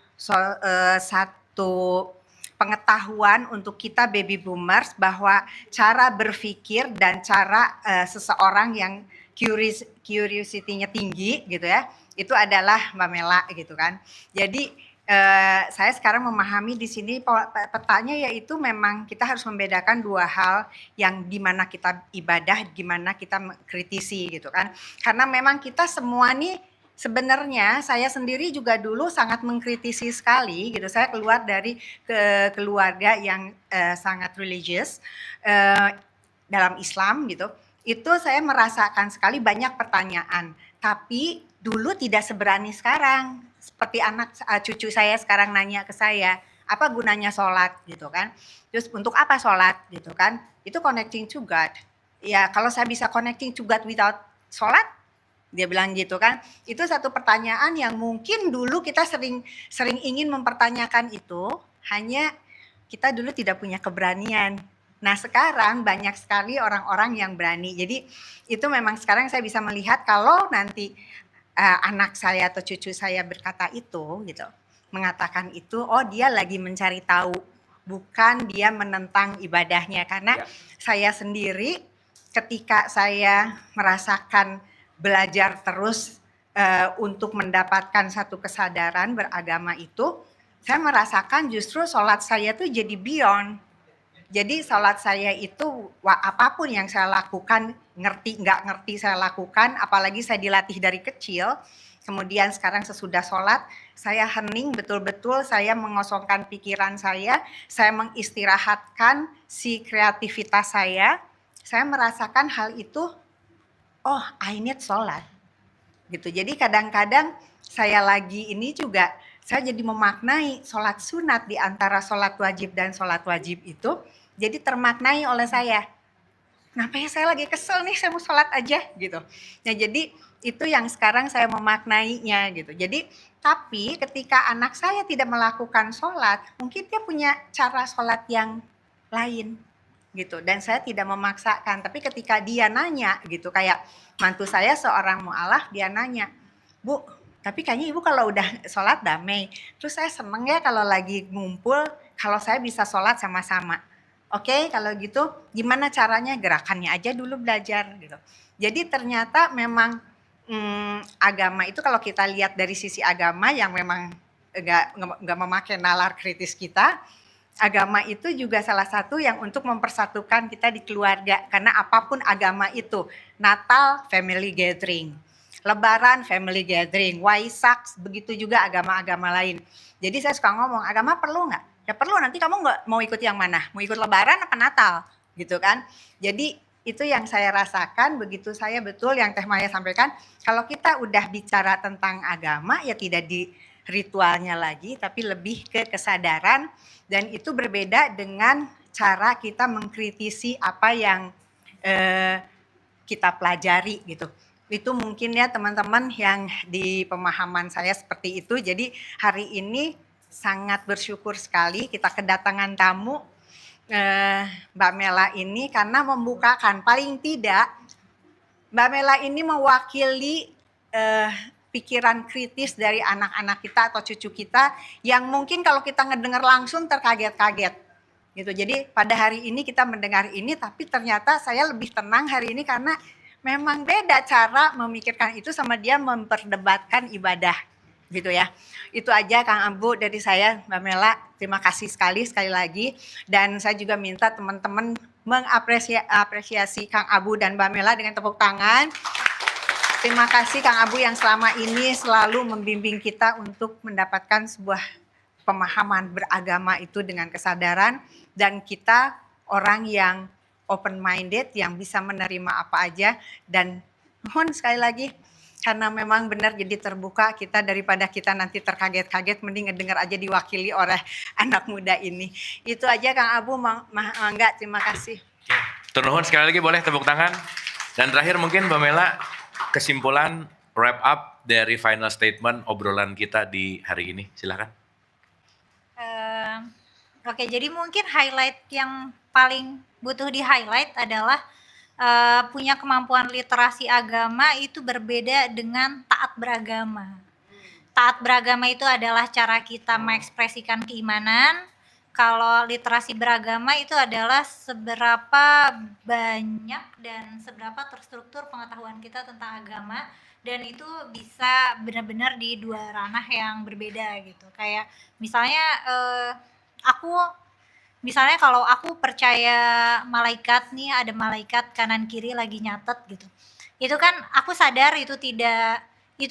pengetahuan untuk kita baby boomers bahwa cara berpikir dan cara seseorang yang curiosity-nya tinggi gitu ya, itu adalah Mbak Mela gitu kan. Jadi saya sekarang memahami di sini petanya yaitu memang kita harus membedakan dua hal, yang dimana kita ibadah, gimana kita kritisi gitu kan. Karena memang kita semua nih sebenarnya, saya sendiri juga dulu sangat mengkritisi sekali gitu. Saya keluar dari keluarga yang sangat religius dalam Islam gitu. Itu saya merasakan sekali banyak pertanyaan. Tapi dulu tidak seberani sekarang. Seperti anak cucu saya sekarang nanya ke saya, apa gunanya sholat gitu kan. Terus untuk apa sholat gitu kan. Itu connecting to God. Ya kalau saya bisa connecting to God without sholat, dia bilang gitu kan. Itu satu pertanyaan yang mungkin dulu kita sering ingin mempertanyakan itu, hanya kita dulu tidak punya keberanian. Nah sekarang banyak sekali orang-orang yang berani. Jadi itu memang sekarang saya bisa melihat kalau nanti anak saya atau cucu saya berkata itu gitu, mengatakan itu, oh dia lagi mencari tahu, bukan dia menentang ibadahnya. Karena saya sendiri ketika saya merasakan belajar terus untuk mendapatkan satu kesadaran beragama itu, saya merasakan justru sholat saya tuh jadi beyond. Jadi sholat saya itu apapun yang saya lakukan, ngerti nggak ngerti saya lakukan, apalagi saya dilatih dari kecil. Kemudian sekarang sesudah sholat, saya hening betul-betul, saya mengosongkan pikiran saya mengistirahatkan si kreativitas saya merasakan hal itu, oh I need sholat. gitu. Jadi kadang-kadang saya lagi ini juga saya jadi memaknai sholat sunat di antara sholat wajib dan sholat wajib itu jadi termaknai oleh saya. Kenapa ya saya lagi kesel nih, saya mau sholat aja gitu. Nah jadi itu yang sekarang saya memaknainya gitu. Jadi tapi ketika anak saya tidak melakukan sholat, mungkin dia punya cara sholat yang lain gitu. Dan saya tidak memaksakan. Tapi ketika dia nanya gitu, kayak mantu saya seorang mu'alaf, dia nanya, Bu, tapi kayaknya ibu kalau udah sholat damai. Terus saya seneng ya kalau lagi ngumpul, kalau saya bisa sholat sama-sama. Oke, kalau gitu gimana caranya? Gerakannya aja dulu belajar gitu. Jadi ternyata memang agama itu kalau kita lihat dari sisi agama yang memang enggak memakai nalar kritis kita, agama itu juga salah satu yang untuk mempersatukan kita di keluarga. Karena apapun agama itu, Natal family gathering, Lebaran family gathering, Waisak begitu juga agama-agama lain. Jadi saya suka ngomong, agama perlu nggak? Ya perlu, nanti kamu nggak mau ikut yang mana? Mau ikut Lebaran apa Natal? Gitu kan. Jadi itu yang saya rasakan, begitu saya betul yang Teh Maya sampaikan, kalau kita udah bicara tentang agama ya tidak di ritualnya lagi, tapi lebih ke kesadaran, dan itu berbeda dengan cara kita mengkritisi apa yang kita pelajari gitu. Itu mungkin ya teman-teman yang di pemahaman saya seperti itu. Jadi hari ini sangat bersyukur sekali kita kedatangan tamu Mbak Mela ini karena membukakan, paling tidak Mbak Mela ini mewakili pikiran kritis dari anak-anak kita atau cucu kita yang mungkin kalau kita ngedengar langsung terkaget-kaget gitu. Jadi pada hari ini kita mendengar ini, tapi ternyata saya lebih tenang hari ini karena memang beda cara memikirkan itu sama dia memperdebatkan ibadah gitu ya. Itu aja Kang Abu dari saya, Mbak Mela. Terima kasih sekali lagi. Dan saya juga minta teman-teman mengapresiasi Kang Abu dan Mbak Mela dengan tepuk tangan. Terima kasih Kang Abu yang selama ini selalu membimbing kita untuk mendapatkan sebuah pemahaman beragama itu dengan kesadaran, dan kita orang yang open minded yang bisa menerima apa aja. Dan mohon sekali lagi karena memang benar jadi terbuka kita, daripada kita nanti terkaget-kaget mending ngedengar aja diwakili oleh anak muda ini. Itu aja Kang Abu, mangga, terima kasih. Turnuhun sekali lagi, boleh tepuk tangan. Dan terakhir mungkin Mbak Mela, kesimpulan wrap up dari final statement obrolan kita di hari ini, silakan. Oke, jadi mungkin highlight yang paling butuh di highlight adalah punya kemampuan literasi agama itu berbeda dengan taat beragama. Taat beragama itu adalah cara kita mengekspresikan keimanan. Kalau literasi beragama itu adalah seberapa banyak dan seberapa terstruktur pengetahuan kita tentang agama, dan itu bisa benar-benar di dua ranah yang berbeda gitu. Kayak misalnya misalnya kalau aku percaya malaikat nih, ada malaikat kanan kiri lagi nyatet gitu. Itu kan aku sadar itu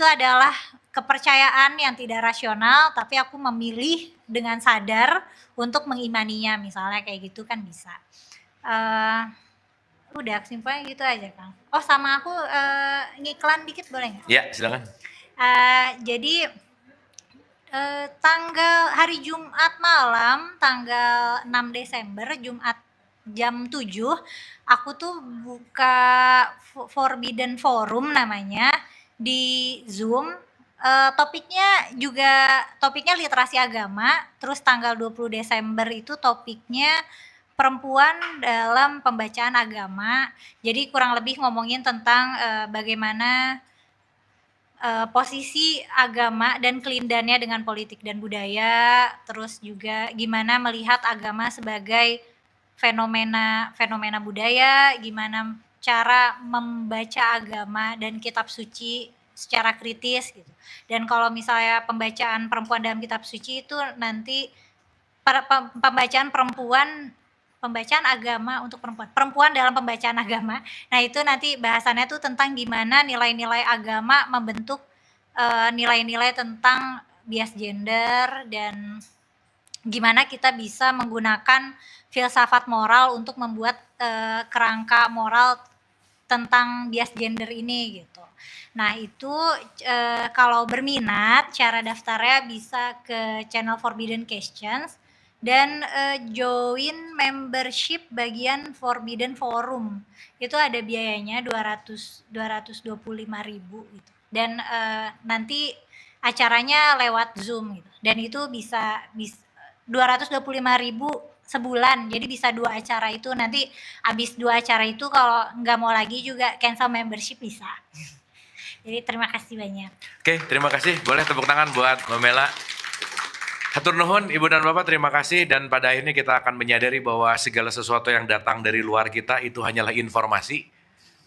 adalah kepercayaan yang tidak rasional, tapi aku memilih dengan sadar untuk mengimaninya, misalnya kayak gitu kan bisa. Udah kesimpulannya gitu aja Kang. Oh sama aku ngiklan dikit boleh nggak? Ya, silakan. Jadi tanggal hari Jumat malam, tanggal 6 Desember, Jumat jam 7, aku tuh buka Forbidden Forum namanya di Zoom. Topiknya literasi agama. Terus tanggal 20 Desember itu topiknya perempuan dalam pembacaan agama. Jadi kurang lebih ngomongin tentang bagaimana posisi agama dan kelindannya dengan politik dan budaya, terus juga gimana melihat agama sebagai fenomena budaya, gimana cara membaca agama dan kitab suci secara kritis gitu. Dan kalau misalnya pembacaan perempuan dalam kitab suci itu nanti pembacaan agama untuk perempuan dalam pembacaan agama. Nah itu nanti bahasannya tuh tentang gimana nilai-nilai agama membentuk nilai-nilai tentang bias gender, dan gimana kita bisa menggunakan filsafat moral untuk membuat kerangka moral tentang bias gender ini gitu. Nah itu kalau berminat cara daftarnya bisa ke channel Forbidden Questions dan join membership bagian Forbidden Forum. Itu ada biayanya 225.000 gitu. Dan nanti acaranya lewat Zoom gitu. Dan itu bisa 225.000 sebulan, jadi bisa 2 acara itu. Nanti habis 2 acara itu kalau nggak mau lagi juga cancel membership bisa. Jadi terima kasih banyak. Oke, terima kasih. Boleh tepuk tangan buat Mbak Mela. Hatur nuhun Ibu dan Bapak, terima kasih. Dan pada akhirnya kita akan menyadari bahwa segala sesuatu yang datang dari luar kita itu hanyalah informasi.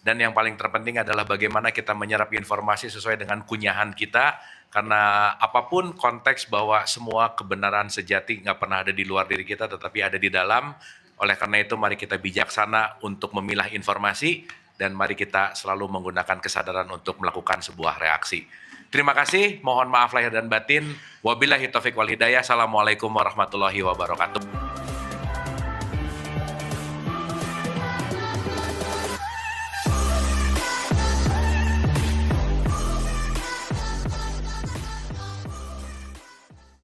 Dan yang paling terpenting adalah bagaimana kita menyerap informasi sesuai dengan kunyahan kita. Karena apapun konteks bahwa semua kebenaran sejati nggak pernah ada di luar diri kita, tetapi ada di dalam. Oleh karena itu mari kita bijaksana untuk memilah informasi dan mari kita selalu menggunakan kesadaran untuk melakukan sebuah reaksi. Terima kasih, mohon maaf lahir dan batin. Wabillahi taufiq wal hidayah. Assalamualaikum warahmatullahi wabarakatuh.